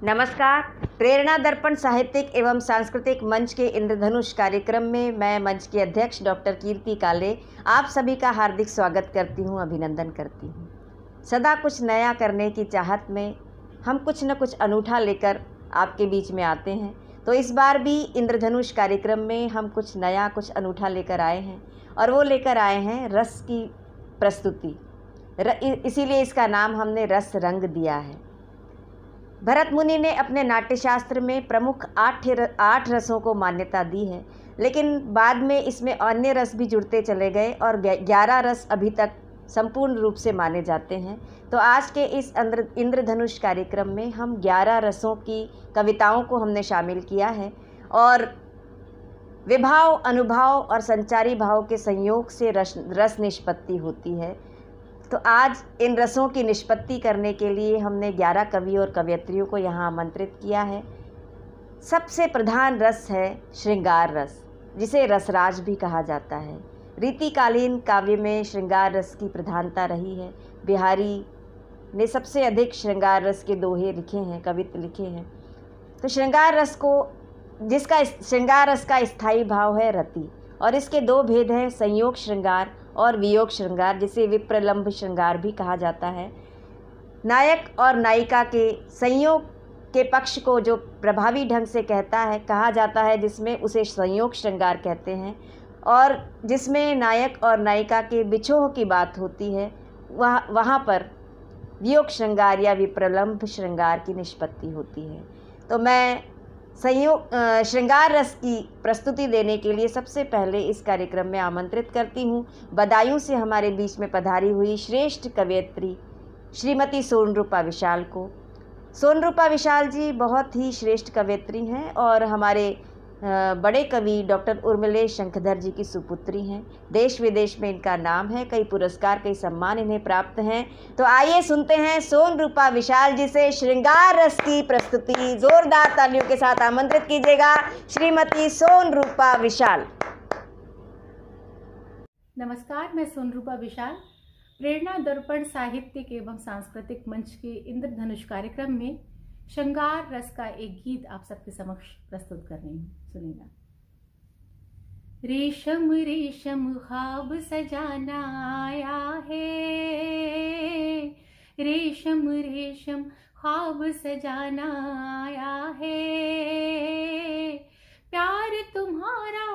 नमस्कार। प्रेरणा दर्पण साहित्यिक एवं सांस्कृतिक मंच के इंद्रधनुष कार्यक्रम में मैं मंच की अध्यक्ष डॉक्टर कीर्ति काले आप सभी का हार्दिक स्वागत करती हूँ, अभिनंदन करती हूँ। सदा कुछ नया करने की चाहत में हम कुछ न कुछ अनूठा लेकर आपके बीच में आते हैं। तो इस बार भी इंद्रधनुष कार्यक्रम में हम कुछ नया कुछ अनूठा लेकर आए हैं और वो लेकर आए हैं रस की प्रस्तुति। इसीलिए इसका नाम हमने रस रंग दिया है। भरत मुनि ने अपने नाट्यशास्त्र में प्रमुख 8 रसों को मान्यता दी है, लेकिन बाद में इसमें अन्य रस भी जुड़ते चले गए और 11 रस अभी तक संपूर्ण रूप से माने जाते हैं। तो आज के इस इंद्रधनुष कार्यक्रम में हम 11 रसों की कविताओं को हमने शामिल किया है और विभाव, अनुभाव और संचारी भाव के संयोग से रस निष्पत्ति होती है। तो आज इन रसों की निष्पत्ति करने के लिए हमने 11 कवि और कवयित्रियों को यहाँ आमंत्रित किया है। सबसे प्रधान रस है श्रृंगार रस, जिसे रसराज भी कहा जाता है। रीतिकालीन काव्य में श्रृंगार रस की प्रधानता रही है। बिहारी ने सबसे अधिक श्रृंगार रस के दोहे लिखे हैं, कवित्व लिखे हैं। तो श्रृंगार रस को श्रृंगार रस का स्थायी भाव है रति, और इसके दो भेद हैं, संयोग श्रृंगार और वियोग श्रृंगार, जिसे विप्रलंभ श्रृंगार भी कहा जाता है। नायक और नायिका के संयोग के पक्ष को जो प्रभावी ढंग से कहा जाता है, जिसमें उसे संयोग श्रृंगार कहते हैं, और जिसमें नायक और नायिका के बिछोह की बात होती है वहाँ पर वियोग श्रृंगार या विप्रलंभ श्रृंगार की निष्पत्ति होती है। तो मैं श्रृंगार रस की प्रस्तुति देने के लिए सबसे पहले इस कार्यक्रम में आमंत्रित करती हूँ बदायूं से हमारे बीच में पधारी हुई श्रेष्ठ कवयित्री श्रीमती सोनरूपा विशाल को। सोनरूपा विशाल जी बहुत ही श्रेष्ठ कवयित्री हैं और हमारे बड़े कवि डॉक्टर उर्मिलेश शंखधर जी की सुपुत्री हैं। देश विदेश में इनका नाम है, कई पुरस्कार, कई सम्मान इन्हें प्राप्त हैं। तो आइए सुनते हैं सोनरूपा विशाल जी से श्रृंगार रस की प्रस्तुति। जोरदार तालियों के साथ आमंत्रित कीजिएगा श्रीमती सोनरूपा विशाल। नमस्कार, मैं सोनरूपा विशाल प्रेरणा दर्पण साहित्यिक एवं सांस्कृतिक मंच के इंद्रधनुष कार्यक्रम में श्रृंगार रस का एक गीत आप सबके समक्ष प्रस्तुत कर रही हूँ। सुनिएगा। रेशम रेशम ख्वाब सजाना आया है, रेशम रेशम ख्वाब सजाना आया है, प्यार तुम्हारा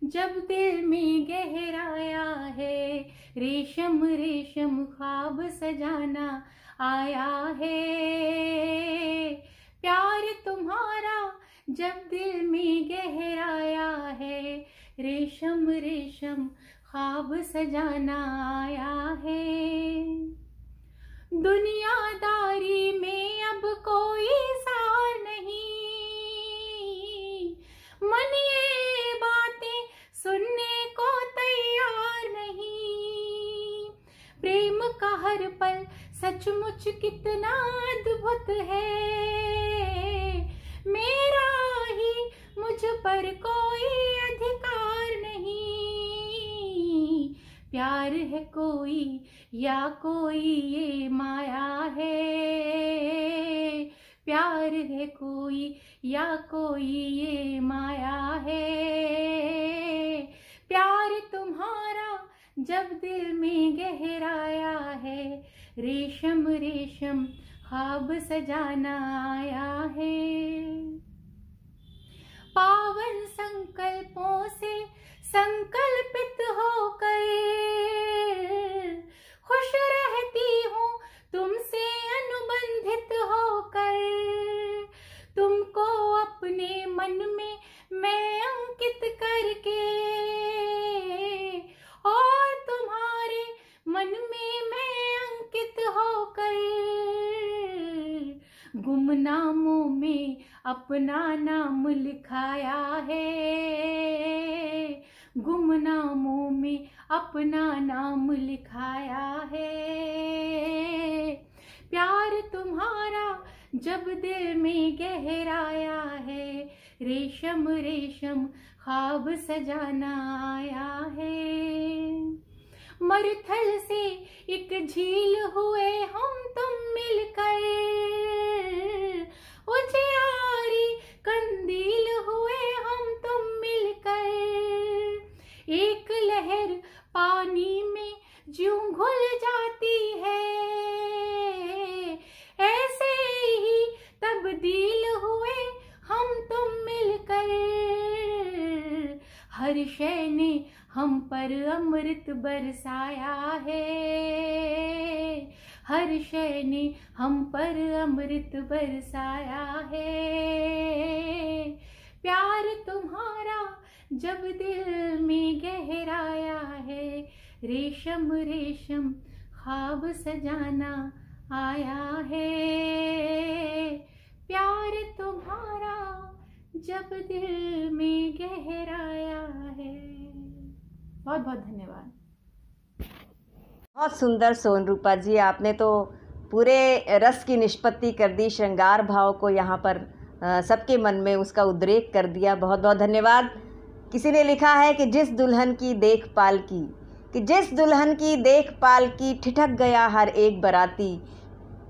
जब दिल में गहराया है, रेशम रेशम ख्वाब सजाना आया है, प्यार तुम्हारा जब दिल में गहराया है, रेशम रेशम ख्वाब सजाना आया है। दुनियादारी में अब कोई सार नहीं, मन ये बातें सुनने को तैयार नहीं, प्रेम का हर पल सचमुच कितना अद्भुत है, मेरा ही मुझ पर कोई अधिकार नहीं, प्यार है कोई या कोई ये माया है, प्यार है कोई या कोई ये माया है, प्यार तुम्हारा जब दिल में गहराया है, रेशम रेशम ख्वाब सजाना आया है। पावन संकल्पों से संकल्पित होकर खुश रहती हूँ तुमसे अनुबंधित होकर, तुमको अपने मन में मैं अंकित करके और तुम्हारे मन में मैं अंकित होकर, गुमनामों में अपना नाम लिखाया है, गुमनामों में अपना नाम लिखाया है, प्यार तुम्हारा जब दिल में गहराया है, रेशम रेशम ख्वाब सजाना आया है। मरुथल से एक झील हुए हम तुम मिलकर, उस कंदील हुए हम तुम मिलकर, एक लहर पानी में ज्यों घुल जाती है, ऐसे ही तब्दील हुए हम तुम मिलकर, हर शय ने हम पर अमृत बरसाया है, हर शय ने हम पर अमृत बरसाया है, प्यार तुम्हारा जब दिल में गहराया है, रेशम रेशम ख्वाब सजाना आया है, प्यार तुम्हारा जब दिल में गहराया है। बहुत बहुत धन्यवाद। बहुत सुंदर सोनरूपा जी, आपने तो पूरे रस की निष्पत्ति कर दी, श्रृंगार भाव को यहाँ पर सबके मन में उसका उद्रेक कर दिया। बहुत बहुत धन्यवाद। किसी ने लिखा है कि जिस दुल्हन की देखभाल की, जिस दुल्हन की देखभाल की ठिठक गया हर एक बराती,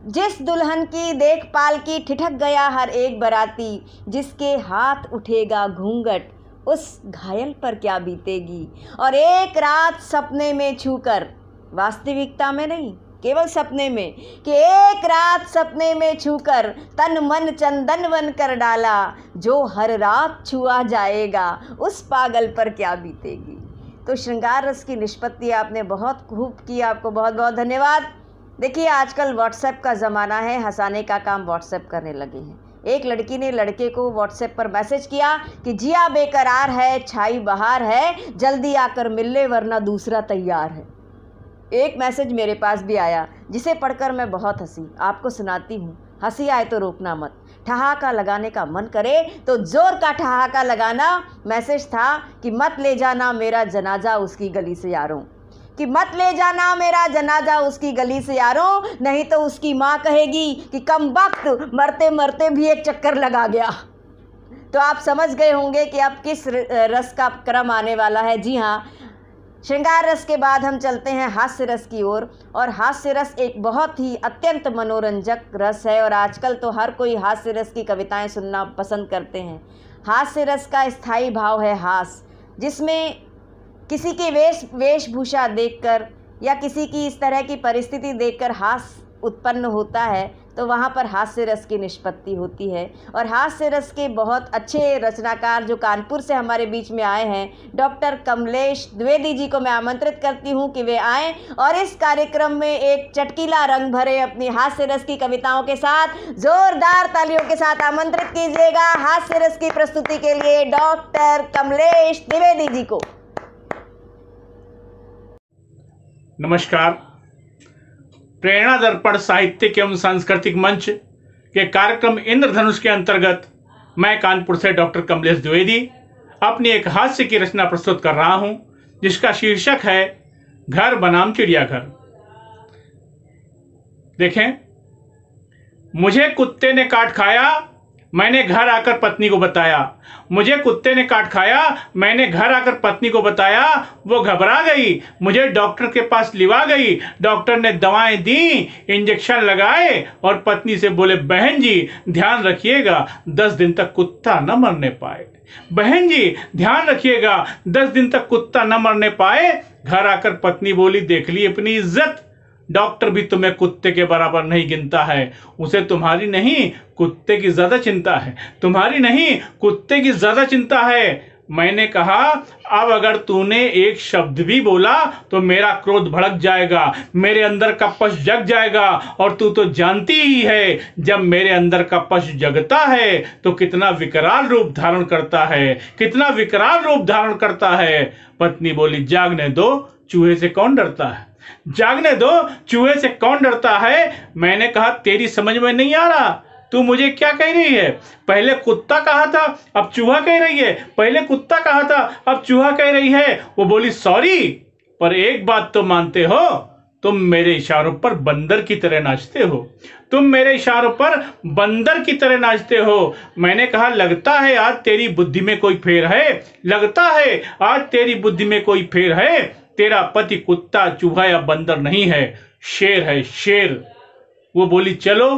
जिस दुल्हन की देखभाल की ठिठक गया हर एक बराती, जिसके हाथ उठेगा घूंघट उस घायल पर क्या बीतेगी। और एक रात सपने में छूकर, वास्तविकता में नहीं केवल सपने में, कि एक रात सपने में छूकर तन मन चंदन वन कर डाला, जो हर रात छुआ जाएगा उस पागल पर क्या बीतेगी। तो श्रृंगार रस की निष्पत्ति आपने बहुत खूब की, आपको बहुत बहुत धन्यवाद। देखिए आजकल व्हाट्सएप का ज़माना है, हंसाने का काम व्हाट्सएप करने लगे हैं। एक लड़की ने लड़के को व्हाट्सएप पर मैसेज किया कि जिया बेकरार है, छाई बहार है, जल्दी आकर मिल ले वरना दूसरा तैयार है। एक मैसेज मेरे पास भी आया जिसे पढ़कर मैं बहुत हंसी, आपको सुनाती हूँ। हंसी आए तो रोकना मत, ठहाका लगाने का मन करे तो ज़ोर का ठहाका लगाना। मैसेज था कि मत ले जाना मेरा जनाजा उसकी गली से यारों, कि मत ले जाना मेरा जनाजा उसकी गली से यारों, नहीं तो उसकी माँ कहेगी कि कम वक्त मरते मरते भी एक चक्कर लगा गया। तो आप समझ गए होंगे कि अब किस रस का क्रम आने वाला है। जी हाँ, श्रृंगार रस के बाद हम चलते हैं हास्य रस की ओर। और हास्य रस एक बहुत ही अत्यंत मनोरंजक रस है और आजकल तो हर कोई हास्य रस की कविताएं सुनना पसंद करते हैं। हास्य रस का स्थायी भाव है हास, जिसमें किसी की वेशभूषा देखकर या किसी की इस तरह की परिस्थिति देखकर हास उत्पन्न होता है, तो वहाँ पर हास्य रस की निष्पत्ति होती है। और हास्य रस के बहुत अच्छे रचनाकार जो कानपुर से हमारे बीच में आए हैं, डॉक्टर कमलेश द्विवेदी जी को मैं आमंत्रित करती हूँ कि वे आएँ और इस कार्यक्रम में एक चटकीला रंग भरे अपनी हास्य रस की कविताओं के साथ जोरदार तालियों के साथ आमंत्रित कीजिएगा हास्य रस की प्रस्तुति के लिए डॉक्टर कमलेश द्विवेदी जी को। नमस्कार। प्रेरणा दर्पण साहित्यिक एवं सांस्कृतिक मंच के कार्यक्रम इंद्रधनुष के अंतर्गत मैं कानपुर से डॉक्टर कमलेश द्विवेदी अपनी एक हास्य की रचना प्रस्तुत कर रहा हूं, जिसका शीर्षक है घर बनाम चिड़ियाघर। देखें, मुझे कुत्ते ने काट खाया, मैंने घर आकर पत्नी को बताया। मुझे कुत्ते ने काट खाया, मैंने घर आकर पत्नी को बताया। वो घबरा गई, मुझे डॉक्टर के पास लिवा गई। डॉक्टर ने दवाएं दी, इंजेक्शन लगाए और पत्नी से बोले, बहन जी ध्यान रखिएगा 10 दिन तक कुत्ता न मरने पाए। बहन जी ध्यान रखिएगा 10 दिन तक कुत्ता न मरने पाए। घर आकर पत्नी बोली, देख ली अपनी इज्जत, डॉक्टर भी तुम्हें कुत्ते के बराबर नहीं गिनता है। उसे तुम्हारी नहीं कुत्ते की ज्यादा चिंता है, तुम्हारी नहीं कुत्ते की ज्यादा चिंता है। मैंने कहा, अब अगर तूने एक शब्द भी बोला तो मेरा क्रोध भड़क जाएगा, मेरे अंदर का पशु जग जाएगा। और तू तो जानती ही है, जब मेरे अंदर का पशु जगता है तो कितना विकराल रूप धारण करता है, कितना विकराल रूप धारण करता है। पत्नी बोली, जागने दो, चूहे से कौन डरता है, जागने दो, चूहे से कौन डरता है। मैंने कहा, तेरी समझ में नहीं आ रहा, तू मुझे क्या कह रही है। पहले कुत्ता कहा था, अब चूहा कह रही है। पहले कुत्ता कहा था, अब चूहा कह रही है। वो बोली, सॉरी, पर एक बात तो मानते हो, तुम मेरे इशारों पर बंदर की तरह नाचते हो, तुम मेरे इशारों पर बंदर की तरह नाचते हो। मैंने कहा, लगता है आज तेरी बुद्धि में कोई फेर है, लगता है आज तेरी बुद्धि में कोई फेर है। तेरा पति कुत्ता, चूहा या बंदर नहीं है, शेर है, शेर। वो बोली, चलो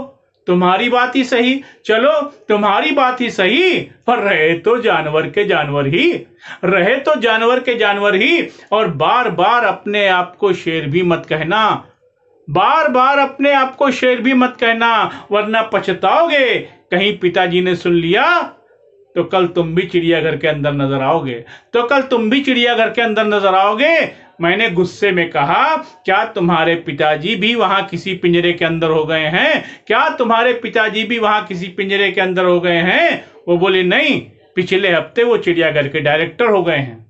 तुम्हारी बात ही सही, चलो तुम्हारी बात ही सही, पर रहे तो जानवर के जानवर ही, रहे तो जानवर के जानवर ही। और बार बार अपने आप को शेर भी मत कहना, बार बार अपने आप को शेर भी मत कहना, वरना पछताओगे। कहीं पिताजी ने सुन लिया तो कल तुम भी चिड़ियाघर के अंदर नजर आओगे, तो कल तुम भी चिड़ियाघर के अंदर नजर आओगे। मैंने गुस्से में कहा, क्या तुम्हारे पिताजी भी वहां किसी पिंजरे के अंदर हो गए हैं? क्या तुम्हारे पिताजी भी वहां किसी पिंजरे के अंदर हो गए हैं? वो बोले नहीं, पिछले हफ्ते वो चिड़ियाघर के डायरेक्टर हो गए हैं,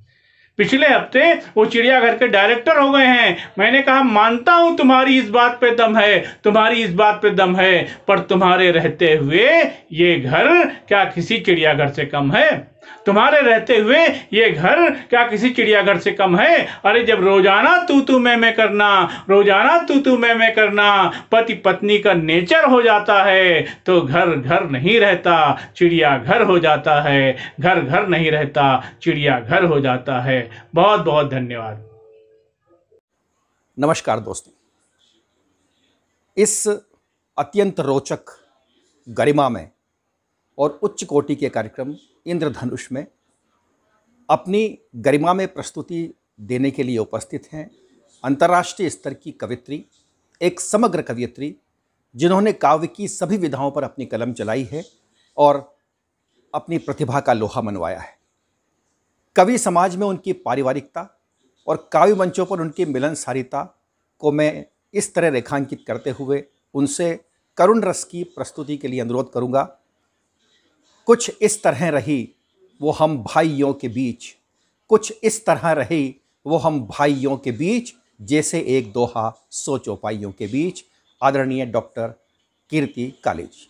पिछले हफ्ते वो चिड़ियाघर के डायरेक्टर हो गए हैं। मैंने कहा मानता हूं तुम्हारी इस बात पे दम है, तुम्हारी इस बात पे दम है, पर तुम्हारे रहते हुए ये घर क्या किसी चिड़ियाघर से कम है? तुम्हारे रहते हुए ये घर क्या किसी चिड़ियाघर से कम है? अरे जब रोजाना तू मैं करना, रोजाना तू मैं करना पति पत्नी का नेचर हो जाता है, तो घर घर नहीं रहता, चिड़ियाघर हो जाता है। घर घर नहीं रहता, चिड़ियाघर हो जाता है। बहुत बहुत धन्यवाद। नमस्कार दोस्तों, इस अत्यंत रोचक, गरिमामय और उच्च कोटि के कार्यक्रम इंद्रधनुष में अपनी गरिमा में प्रस्तुति देने के लिए उपस्थित हैं अंतर्राष्ट्रीय स्तर की कवित्री, एक समग्र कवियत्री जिन्होंने काव्य की सभी विधाओं पर अपनी कलम चलाई है और अपनी प्रतिभा का लोहा मनवाया है। कवि समाज में उनकी पारिवारिकता और काव्य मंचों पर उनकी मिलनसारिता को मैं इस तरह रेखांकित करते हुए उनसे करुण रस की प्रस्तुति के लिए अनुरोध करूंगा। कुछ इस तरह रही वो हम भाइयों के बीच, कुछ इस तरह रही वो हम भाइयों के बीच, जैसे एक दोहा सौ चौपाइयों के बीच। आदरणीय डॉक्टर कीर्ति काले जी।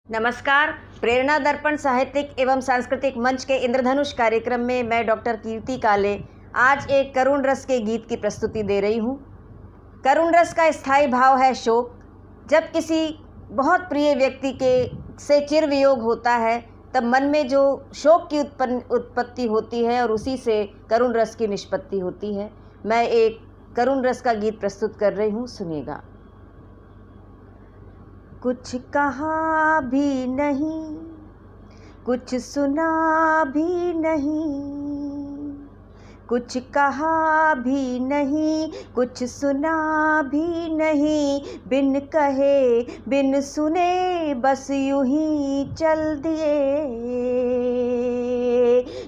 नमस्कार। प्रेरणा दर्पण साहित्यिक एवं सांस्कृतिक मंच के इंद्रधनुष कार्यक्रम में मैं डॉक्टर कीर्ति काले आज एक करुण रस के गीत की प्रस्तुति दे रही हूँ। करुण रस का स्थायी भाव है शोक। जब किसी बहुत प्रिय व्यक्ति के से चिर वियोग होता है तब मन में जो शोक की उत्पत्ति होती है और उसी से करुण रस की निष्पत्ति होती है। मैं एक करुण रस का गीत प्रस्तुत कर रही हूँ, सुनिएगा। कुछ कहा भी नहीं, कुछ सुना भी नहीं, कुछ कहा भी नहीं, कुछ सुना भी नहीं, बिन कहे बिन सुने बस यूं ही चल दिए।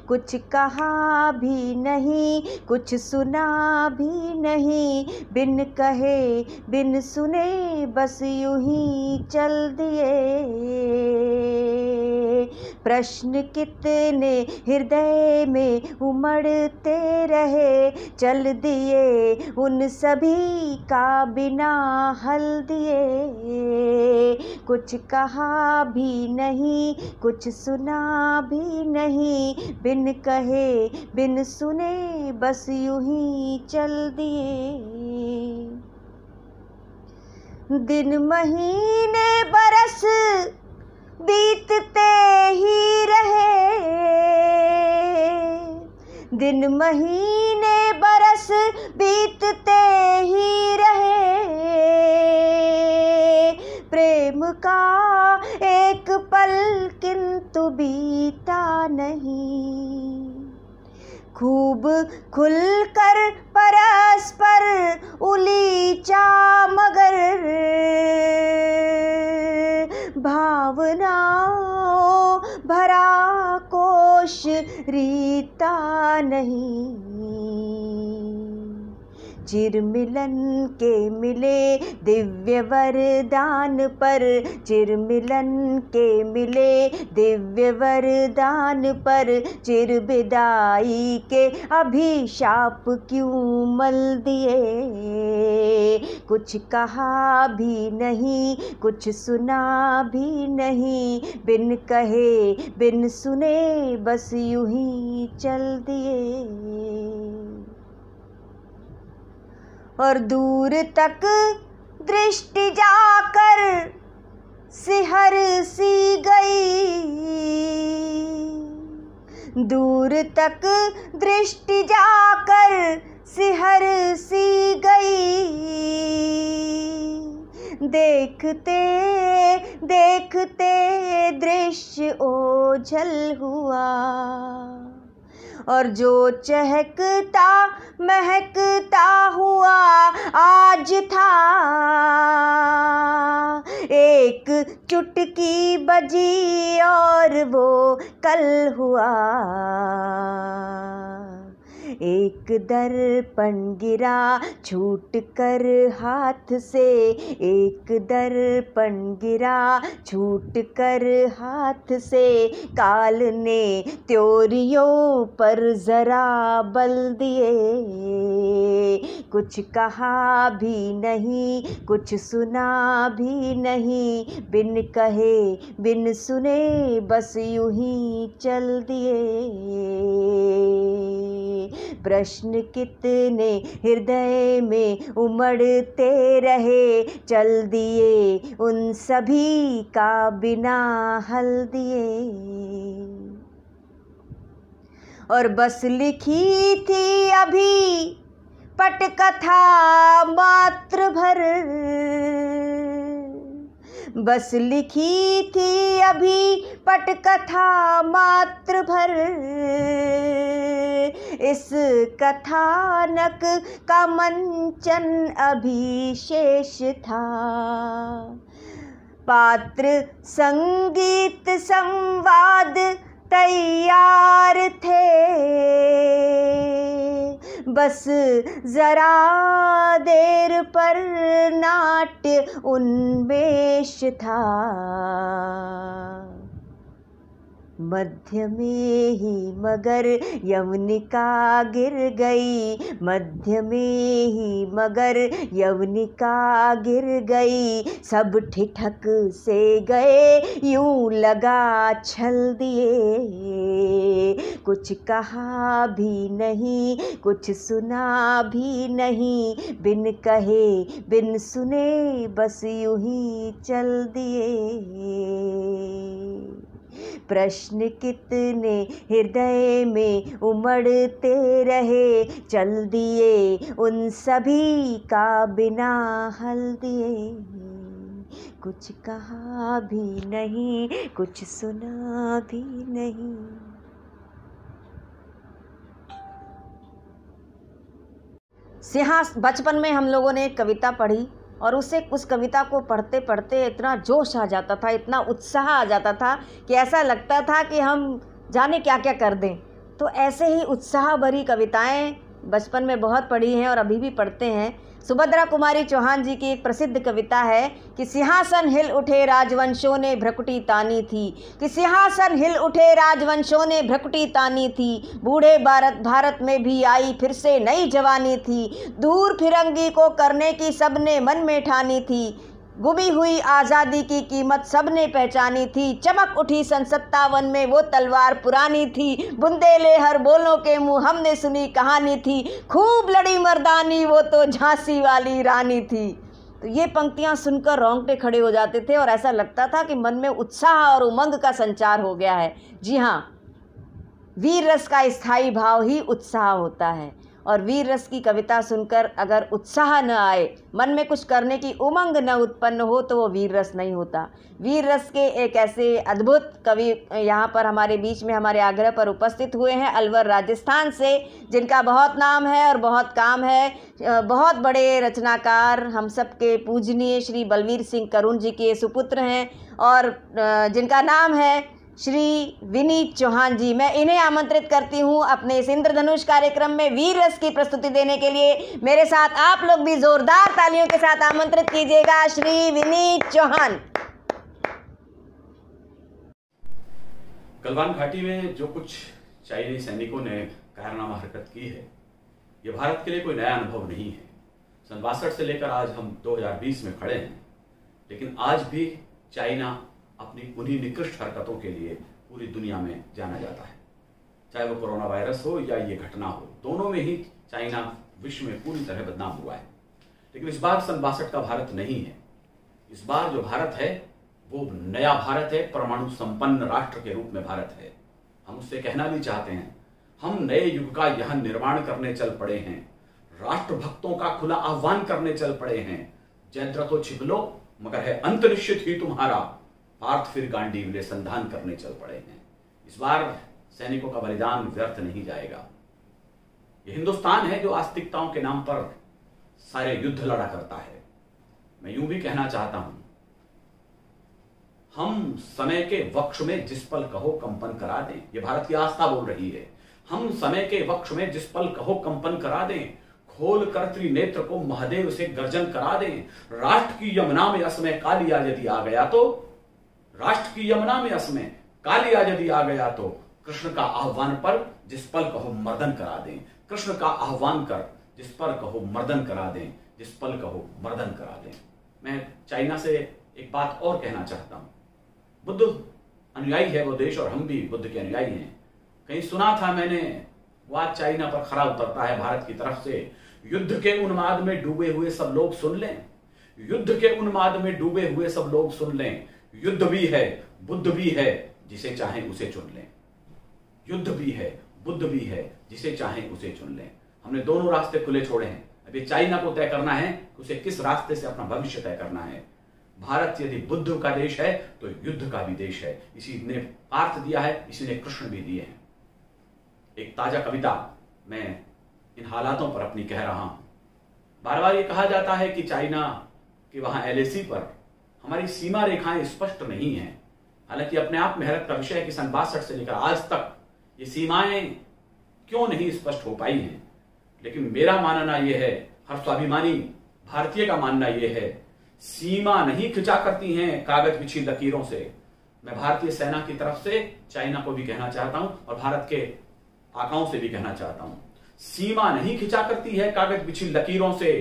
कुछ कहा भी नहीं, कुछ सुना भी नहीं, बिन कहे बिन सुने बस यूं ही चल दिए। प्रश्न कितने हृदय में उमड़ते रहे, चल दिए उन सभी का बिना हल दिए। कुछ कहा भी नहीं, कुछ सुना भी नहीं, बिन कहे बिन सुने बस यूं ही चल दिए। दिन महीने बरस बीतते ही रहे, दिन महीने बरस बीतते ही रहे, प्रेम का एक पल किंतु बीता नहीं। खूब खुलकर परस्पर उलीचा मगर भावनाओं भरा कोश रीता नहीं। चिर मिलन के मिले दिव्य वरदान पर, चिर मिलन के मिले दिव्य वरदान पर, चिर विदाई के अभिशाप क्यों मल दिए। कुछ कहा भी नहीं, कुछ सुना भी नहीं, बिन कहे बिन सुने बस यूं ही चल दिए। और दूर तक दृष्टि जाकर सिहर सी गई, दूर तक दृष्टि जाकर सिहर सी गई, देखते देखते दृश्य ओझल हुआ, और जो चहकता महकता हुआ आज था, एक चुटकी बजी और वो कल हुआ। एक दर्पण गिरा छूट कर हाथ से, एक दर्पण गिरा छूट कर हाथ से, काल ने त्योरियों पर जरा बल दिए। कुछ कहा भी नहीं, कुछ सुना भी नहीं, बिन कहे बिन सुने बस यूं ही चल दिए। प्रश्न कितने हृदय में उमड़ते रहे, चल दिए उन सभी का बिना हल दिए। और बस लिखी थी अभी पटकथा मात्र भर, बस लिखी थी अभी पटकथा मात्र भर, इस कथानक का मंचन अभी शेष था। पात्र संगीत संवाद तैयार थे, बस जरा देर पर नाट्य उन्मेष था। मध्य में ही मगर यवनिका गिर गई, मध्य में ही मगर यवनिका गिर गई, सब ठिठक से गए यूं लगा छल दिए। कुछ कहा भी नहीं, कुछ सुना भी नहीं, बिन कहे बिन सुने बस यूं ही चल दिए। प्रश्न कितने हृदय में उमड़ते रहे, चल दिए उन सभी का बिना हल दिए। कुछ कहा भी नहीं, कुछ सुना भी नहीं। बचपन में हम लोगों ने एक कविता पढ़ी और उस कविता को पढ़ते पढ़ते इतना जोश आ जाता था, इतना उत्साह आ जाता था कि ऐसा लगता था कि हम जाने क्या क्या कर दें। तो ऐसे ही उत्साह भरी कविताएं बचपन में बहुत पढ़ी हैं और अभी भी पढ़ते हैं। सुभद्रा कुमारी चौहान जी की एक प्रसिद्ध कविता है कि सिंहासन हिल उठे राजवंशों ने भ्रकुटी तानी थी, कि सिंहासन हिल उठे राजवंशों ने भ्रकुटी तानी थी, बूढ़े भारत में भी आई फिर से नई जवानी थी, दूर फिरंगी को करने की सबने मन में ठानी थी, गुमी हुई आज़ादी की कीमत सबने पहचानी थी, चमक उठी सन 57 में वो तलवार पुरानी थी, बुंदेले हर बोलों के मुँह हमने सुनी कहानी थी, खूब लड़ी मर्दानी वो तो झांसी वाली रानी थी। तो ये पंक्तियाँ सुनकर रोंगटे खड़े हो जाते थे और ऐसा लगता था कि मन में उत्साह और उमंग का संचार हो गया है। जी हाँ, वीर रस का स्थायी भाव ही उत्साह होता है, और वीर रस की कविता सुनकर अगर उत्साह न आए, मन में कुछ करने की उमंग न उत्पन्न हो, तो वो वीर रस नहीं होता। वीर रस के एक ऐसे अद्भुत कवि यहाँ पर हमारे बीच में हमारे आग्रह पर उपस्थित हुए हैं, अलवर राजस्थान से, जिनका बहुत नाम है और बहुत काम है। बहुत बड़े रचनाकार, हम सबके पूजनीय श्री बलवीर सिंह करुण जी के सुपुत्र हैं और जिनका नाम है श्री विनीत चौहान जी। मैं इन्हें आमंत्रित करती हूँ अपने इस इंद्रधनुष कार्यक्रम में वीर रस की प्रस्तुति देने के लिए। मेरे साथ आप लोग भी जोरदार तालियों के साथ आमंत्रित कीजिएगा श्री विनीत चौहान। गलवान घाटी में जो कुछ चाइनीज सैनिकों ने कायरनामा हरकत की है, ये भारत के लिए कोई नया अनुभव नहीं है। सन 62 से लेकर आज हम 2020 में खड़े हैं, लेकिन आज भी चाइना अपनी उन्हीं निकृष्ट हरकतों के लिए पूरी दुनिया में जाना जाता है। चाहे वो कोरोना वायरस हो या ये घटना हो, दोनों में ही चाइना विश्व में पूरी तरह बदनाम हुआ है। लेकिन इस बार सन 62 का भारत नहीं है। इस बार जो भारत है वो नया भारत है, परमाणु संपन्न राष्ट्र के रूप में भारत है। हम उससे कहना भी चाहते हैं, हम नए युग का यह निर्माण करने चल पड़े हैं, राष्ट्रभक्तों का खुला आह्वान करने चल पड़े हैं। जयद्रथो छिपलो मगर है अंत निश्चित ही तुम्हारा, पार्थ फिर गांडीव संधान करने चल पड़े हैं। इस बार सैनिकों का बलिदान व्यर्थ नहीं जाएगा। यह हिंदुस्तान है जो आस्तिकताओं के नाम पर सारे युद्ध लड़ा करता है। मैं यूं भी कहना चाहता हूं, हम समय के वक्ष में जिस पल कहो कंपन करा दें, यह भारत की आस्था बोल रही है। हम समय के वक्ष में जिस पल कहो कंपन करा दें, खोल कर त्रिनेत्र को महादेव से गर्जन करा दें। राष्ट्र की यमुना में असमय कालिया यदि आ गया तो, राष्ट्र की यमुना में असमय कालिया यदि आ गया तो, कृष्ण का आह्वान पर जिस पल कहो मर्दन करा दें। कृष्ण का आह्वान कर जिस पल कहो मर्दन करा दें, जिस पल कहो मर्दन करा दें। मैं चाइना से एक बात और कहना चाहता हूं। बुद्ध अनुयायी है वो देश और हम भी बुद्ध के अनुयायी हैं। कहीं सुना था मैंने, वो आज चाइना पर खरा उतरता है भारत की तरफ से। युद्ध के उन्माद में डूबे हुए सब लोग सुन लें, युद्ध के उन्माद में डूबे हुए सब लोग सुन लें। युद्ध भी है, बुद्ध भी है, जिसे चाहें उसे चुन लें। युद्ध भी है, बुद्ध भी है, जिसे चाहें उसे चुन लें। हमने दोनों रास्ते खुले छोड़े हैं। अभी चाइना को तय करना है कि उसे किस रास्ते से अपना भविष्य तय करना है। भारत यदि बुद्ध का देश है तो युद्ध का भी देश है। इसी ने पार्थ दिया है, इसी ने कृष्ण भी दिए हैं। एक ताजा कविता मैं इन हालातों पर अपनी कह रहा हूं। बार बार ये कहा जाता है कि चाइना के वहां LAC पर हमारी सीमा रेखाएं स्पष्ट नहीं हैं। हालांकि अपने आप में हैरत का विषय है कि सन 62 से लेकर आज तक ये सीमाएं क्यों नहीं स्पष्ट हो पाई हैं। लेकिन मेरा मानना यह है, हर स्वाभिमानी भारतीय का मानना यह है, सीमा नहीं खिंचा करती हैं कागज बिछी लकीरों से। मैं भारतीय सेना की तरफ से चाइना को भी कहना चाहता हूं और भारत के आकाओं से भी कहना चाहता हूं, सीमा नहीं खिंचा करती है कागज बिछी लकीरों से।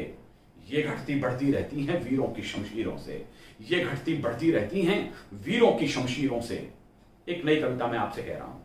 ये घटती बढ़ती रहती हैं वीरों की शमशीरों से, ये घटती बढ़ती रहती हैं वीरों की शमशीरों से। एक नई कविता मैं आपसे कह रहा हूं,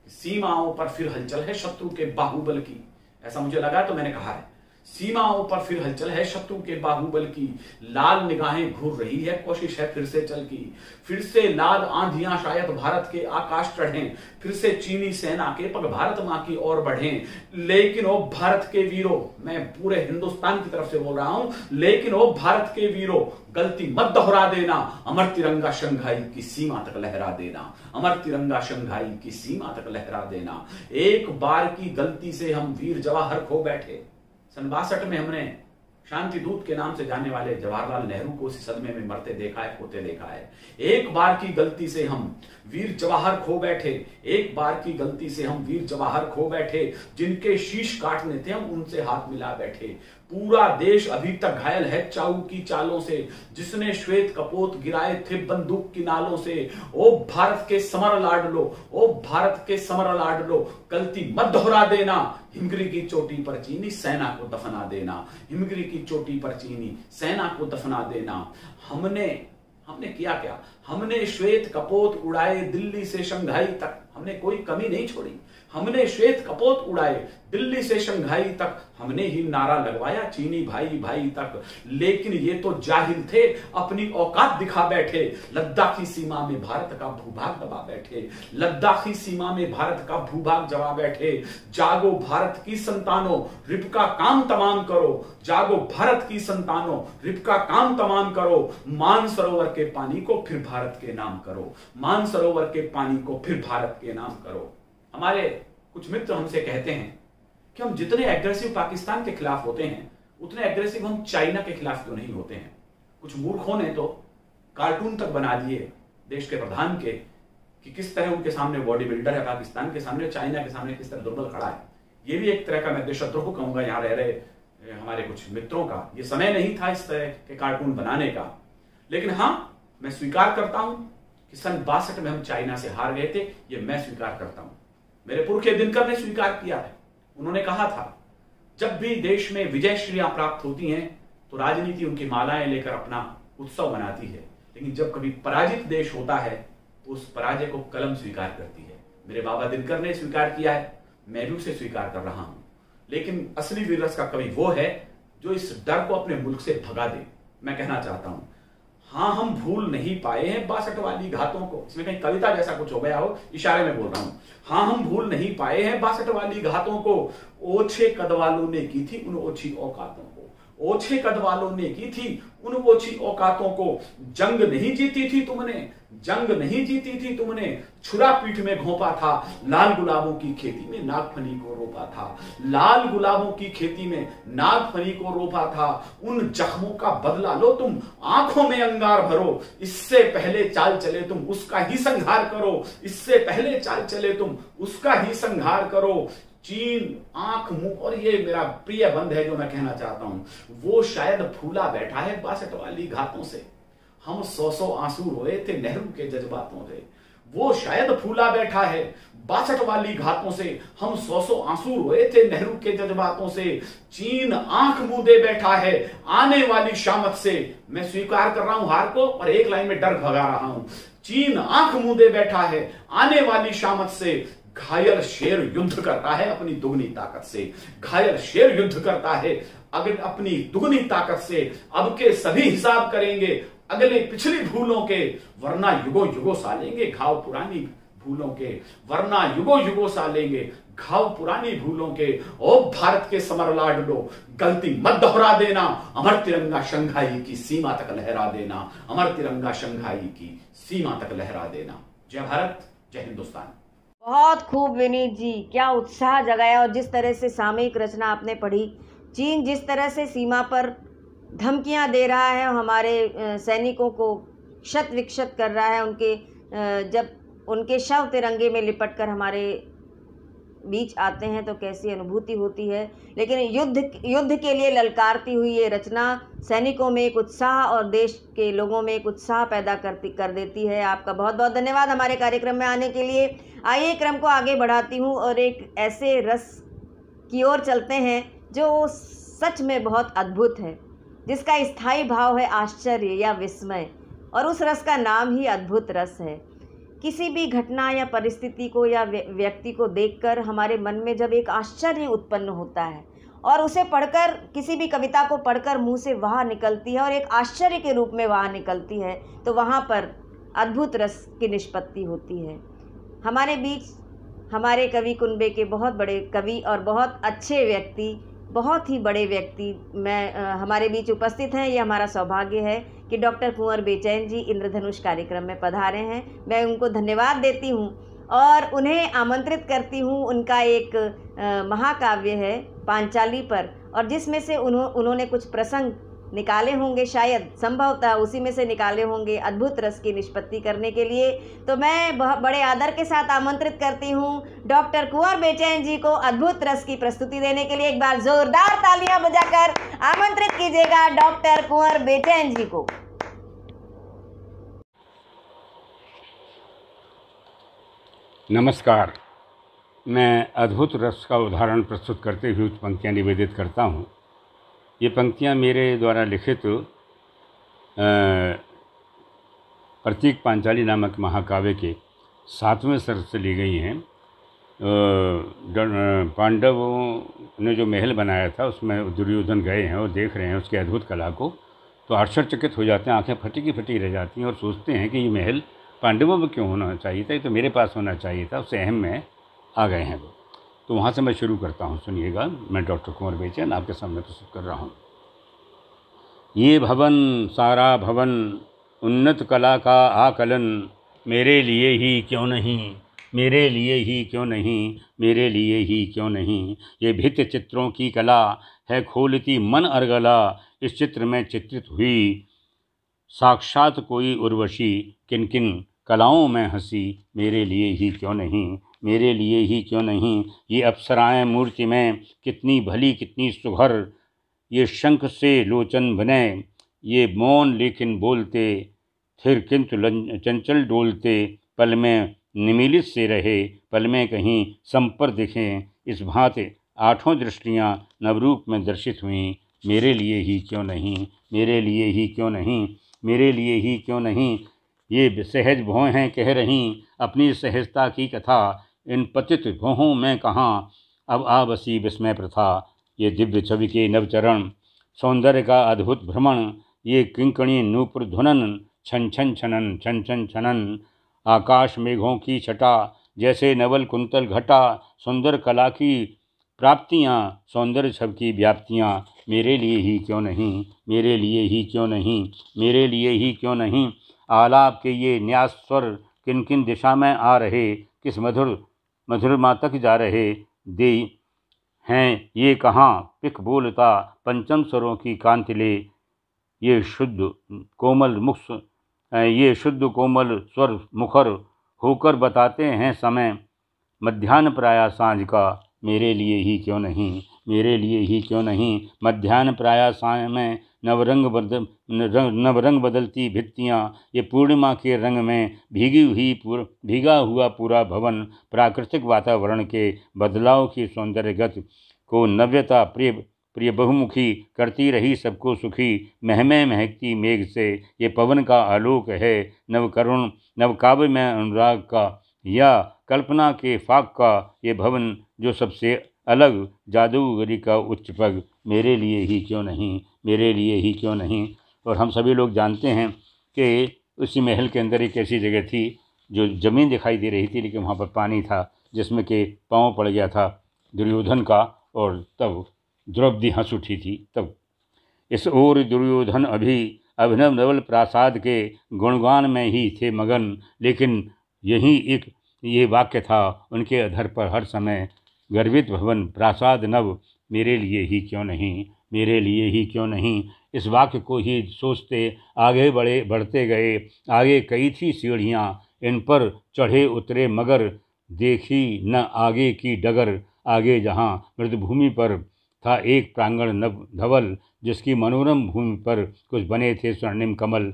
सीमाओं पर फिर हलचल है शत्रु के बाहुबल की। ऐसा मुझे लगा तो मैंने कहा है, सीमाओं पर फिर हलचल है शत्रु के बाहुबल की। लाल निगाहें घूर रही है, कोशिश है फिर से चल की। फिर से लाल आंधियां शायद भारत के आकाश चढ़ें, फिर से चीनी सेना के पग भारत मां की ओर बढ़ें। लेकिन ओ भारत के वीरों, मैं पूरे हिंदुस्तान की तरफ से बोल रहा हूं, लेकिन ओ भारत के वीरों, गलती मत दोहरा देना। अमर तिरंगा शंघाई की सीमा तक लहरा देना, अमर तिरंगा शंघाई की सीमा तक लहरा देना। एक बार की गलती से हम वीर जवाहर खो बैठे। सन 62 में हमने शांति दूत के नाम से जाने वाले जवाहरलाल नेहरू को उसी सदमे में मरते देखा है, खोते देखा है। एक बार की गलती से हम वीर जवाहर खो बैठे, एक बार की गलती से हम वीर जवाहर खो बैठे। जिनके शीश काटने थे हम उनसे हाथ मिला बैठे। पूरा देश अभी तक घायल है चाऊ की चालों से, जिसने श्वेत कपोत गिराए थे बंदूक की नालों से। ओ भारत के समर लाडलो, ओ भारत के समर लाडलो, गलती मत दोहरा देना। हिमगिरी की चोटी पर चीनी सेना को दफना देना, हिमगिरी की चोटी पर चीनी सेना को दफना देना। हमने किया क्या? हमने श्वेत कपोत उड़ाए दिल्ली से शंघाई तक, हमने कोई कमी नहीं छोड़ी। हमने श्वेत कपोत उड़ाए दिल्ली से शंघाई तक, हमने ही नारा लगवाया चीनी भाई भाई तक। लेकिन ये तो जाहिल थे, अपनी औकात दिखा बैठे। लद्दाखी सीमा में भारत का भूभाग दबा बैठे, लद्दाखी सीमा में भारत का भूभाग जमा बैठे। जागो भारत की संतानों, रिप का काम तमाम करो। जागो भारत की संतानों, रिप का काम तमाम करो। मानसरोवर के पानी को फिर भारत के नाम करो, मानसरोवर के पानी को फिर भारत के नाम करो। हमारे कुछ मित्र हमसे कहते हैं कि हम जितने एग्रेसिव पाकिस्तान के खिलाफ होते हैं, उतने एग्रेसिव हम चाइना के खिलाफ क्यों नहीं होते हैं। कुछ मूर्खों ने तो कार्टून तक बना दिए देश के प्रधान के कि किस तरह उनके सामने बॉडी बिल्डर है पाकिस्तान के सामने, चाइना के सामने किस तरह दुर्बल खड़ा है। ये भी एक तरह का मैं देशद्रोह कहूंगा यहाँ रह रहे हमारे कुछ मित्रों का। ये समय नहीं था इस तरह के कार्टून बनाने का। लेकिन हाँ, मैं स्वीकार करता हूं कि सन 62 में हम चाइना से हार गए थे। ये मैं स्वीकार करता हूं, मेरे पुरखे दिनकर ने स्वीकार किया है। उन्होंने कहा था, जब भी देश में विजयश्रियां प्राप्त होती हैं तो राजनीति उनकी मालाएं लेकर अपना उत्सव मनाती है, लेकिन जब कभी पराजित देश होता है तो उस पराजय को कलम स्वीकार करती है। मेरे बाबा दिनकर ने स्वीकार किया है, मैं भी उसे स्वीकार कर रहा हूं। लेकिन असली वीर रस का कवि वो है जो इस डर को अपने मुल्क से भगा दे। मैं कहना चाहता हूं, हाँ, हम भूल नहीं पाए हैं 62 वाली घातों को। इसमें कहीं कविता जैसा कुछ हो गया हो, इशारे में बोल रहा हूं। हाँ, हम भूल नहीं पाए हैं 62 वाली घातों को। ओछे कद वालों ने की थी उन ओछी औकातों को, ओछे कद वालों ने की थी उन ओछी औकातों को। जंग नहीं जीती थी तुमने, जंग नहीं जीती थी तुमने, छुरा पीठ में घोंपा था, लाल गुलाबों की खेती में नागफनी को रोपा था, लाल गुलाबों की खेती में नागफनी को रोपा था। उन जख्मों का बदला लो तुम, आंखों में अंगार भरो, इससे पहले चाल चले तुम उसका ही संहार करो, इससे पहले चाल चले तुम उसका ही संहार करो। चीन आंख मुंह, और ये मेरा प्रिय बंद है जो मैं कहना चाहता हूं, वो शायद फूला बैठा है 62 वाली घातों से, हम 100 आंसू रोए थे नेहरू के जज्बातों से। वो शायद फूला बैठा है 62 वाली घातों से, हम 100 आंसू रोए थे नेहरू के जज्बातों से। चीन आंख मूंदे बैठा है आने वाली शामत से, मैं स्वीकार कर रहा हूं हार को और एक लाइन में डर भगा रहा हूं। चीन आंख मूंदे बैठा है आने वाली शामत से, घायल शेर युद्ध करता है अपनी दुगनी ताकत से, घायल शेर युद्ध करता है अगर अपनी दुगनी ताकत से। अब के सभी हिसाब करेंगे अगले पिछली भूलों के, वरना युगो युगो सालेंगे घाव पुरानी भूलों के, वरना युगो युगो सालेंगे घाव पुरानी भूलों के। ओ भारत के समर लाडलो, गलती मत दोहरा देना, अमर तिरंगा शंघाई की सीमा तक लहरा देना, अमर तिरंगा शंघाई की सीमा तक लहरा देना। जय भारत, जय हिंदुस्तान। बहुत खूब विनीत जी, क्या उत्साह जगाया। और जिस तरह से सामयिक रचना आपने पढ़ी, चीन जिस तरह से सीमा पर धमकियां दे रहा है, हमारे सैनिकों को क्षत विक्षत कर रहा है, उनके जब उनके शव तिरंगे में लिपटकर हमारे बीच आते हैं तो कैसी अनुभूति होती है। लेकिन युद्ध के लिए ललकारती हुई ये रचना सैनिकों में एक उत्साह और देश के लोगों में एक उत्साह पैदा कर देती है। आपका बहुत बहुत धन्यवाद हमारे कार्यक्रम में आने के लिए। आइए क्रम को आगे बढ़ाती हूँ और एक ऐसे रस की ओर चलते हैं जो सच में बहुत अद्भुत है, जिसका स्थायी भाव है आश्चर्य या विस्मय, और उस रस का नाम ही अद्भुत रस है। किसी भी घटना या परिस्थिति को या व्यक्ति को देखकर हमारे मन में जब एक आश्चर्य उत्पन्न होता है और उसे पढ़कर, किसी भी कविता को पढ़कर मुंह से वाह निकलती है और एक आश्चर्य के रूप में वाह निकलती है, तो वहाँ पर अद्भुत रस की निष्पत्ति होती है। हमारे बीच हमारे कवि कुनबे के बहुत बड़े कवि और बहुत अच्छे व्यक्ति, बहुत ही बड़े व्यक्ति हमारे बीच उपस्थित हैं। ये हमारा सौभाग्य है कि डॉक्टर कुंवर बेचैन जी इंद्रधनुष कार्यक्रम में पधारे हैं। मैं उनको धन्यवाद देती हूँ और उन्हें आमंत्रित करती हूँ। उनका एक महाकाव्य है पांचाली पर, और जिसमें से उन्होंने कुछ प्रसंग निकाले होंगे, शायद संभवतः उसी में से निकाले होंगे अद्भुत रस की निष्पत्ति करने के लिए। तो मैं बड़े आदर के साथ आमंत्रित करती हूँ डॉक्टर कुंवर बेचैन जी को अद्भुत रस की प्रस्तुति देने के लिए। एक बार जोरदार तालियां बजाकर आमंत्रित कीजिएगा डॉक्टर कुंवर बेचैन जी को। नमस्कार। मैं अद्भुत रस का उदाहरण प्रस्तुत करते हुए कुछ पंक्तियाँ निवेदित करता हूँ। ये पंक्तियाँ मेरे द्वारा लिखित प्रतीक पांचाली नामक महाकाव्य के 7वें सर्ग से ली गई हैं। पांडवों ने जो महल बनाया था उसमें दुर्योधन गए हैं और देख रहे हैं उसकी अद्भुत कला को, तो आश्चर्यचकित हो जाते हैं, आंखें फटी की फटी रह जाती हैं और सोचते हैं कि ये महल पांडवों में क्यों होना चाहिए था, ये तो मेरे पास होना चाहिए था, उससे अहम में आ गए हैं वो। तो वहाँ से मैं शुरू करता हूँ, सुनिएगा। मैं डॉक्टर कुंवर बेचैन आपके सामने प्रस्तुत कर रहा हूँ। ये भवन सारा भवन उन्नत कला का आकलन, मेरे लिए ही क्यों नहीं, मेरे लिए ही क्यों नहीं, मेरे लिए ही क्यों नहीं। ये भित्ति चित्रों की कला है खोलती मन अरगला, इस चित्र में चित्रित हुई साक्षात कोई उर्वशी, किन किन कलाओं में हंसी, मेरे लिए ही क्यों नहीं, मेरे लिए ही क्यों नहीं। ये अप्सराएं मूर्ति में कितनी भली कितनी सुघर, ये शंख से लोचन बने, ये मौन लेकिन बोलते, फिर किंतु चंचल डोलते, पल में निमीलित से रहे, पल में कहीं संपर दिखें, इस भांति 8 दृष्टियाँ नवरूप में दर्शित हुईं, मेरे लिए ही क्यों नहीं, मेरे लिए ही क्यों नहीं, मेरे लिए ही क्यों नहीं। ये सहज भौं हैं कह रहीं अपनी सहजता की कथा, इन पतित भौहों में कहाँ अब आ बसी विस्मय प्रथा। ये दिव्य छवि के नवचरण सौंदर्य का अद्भुत भ्रमण, ये किंकणी नूपुर धुनन, छन छन छनन छन छन छनन। आकाश मेघों की छटा जैसे नवल कुंतल घटा, सुंदर कला की प्राप्तियाँ, सौंदर्य छब की व्याप्तियाँ, मेरे लिए ही क्यों नहीं, मेरे लिए ही क्यों नहीं, मेरे लिए ही क्यों नहीं। आलाप के ये न्यास स्वर किन किन दिशा में आ रहे, किस मधुरमा तक जा रहे, दे हैं ये कहाँ पिक बोलता पंचम स्वरों की कांतिले। ये शुद्ध कोमल स्वर मुखर होकर बताते हैं समय, मध्याह्न प्राया सांझ का, मेरे लिए ही क्यों नहीं, मेरे लिए ही क्यों नहीं। मध्याह्न प्राया सांझ में नवरंग बदलती भित्तियाँ, ये पूर्णिमा के रंग में भीगा हुआ पूरा भवन, प्राकृतिक वातावरण के बदलाव की सौंदर्यगत को नव्यता प्रिय बहुमुखी करती रही सबको सुखी। महकती मेघ से ये पवन का आलोक है, नवकाव्य में अनुराग का, या कल्पना के फाक का ये भवन जो सबसे अलग जादूगरी का उच्च पग, मेरे लिए ही क्यों नहीं, मेरे लिए ही क्यों नहीं। और हम सभी लोग जानते हैं कि उसी महल के अंदर एक ऐसी जगह थी जो ज़मीन दिखाई दे रही थी, लेकिन वहाँ पर पानी था जिसमें कि पाँव पड़ गया था दुर्योधन का, और तब द्रौपदी हंस उठी थी। तब इस ओर दुर्योधन अभिनव नवल प्रासाद के गुणगान में ही थे मगन, लेकिन ये वाक्य था उनके अधर पर हर समय, गर्वित भवन प्रासाद नव, मेरे लिए ही क्यों नहीं, मेरे लिए ही क्यों नहीं। इस वाक्य को ही सोचते आगे बढ़ते गए। आगे कई थी सीढ़ियाँ, इन पर चढ़े उतरे मगर देखी न आगे की डगर। आगे जहाँ मृदभूमि पर था एक प्रांगण नव धवल, जिसकी मनोरम भूमि पर कुछ बने थे स्वर्णिम कमल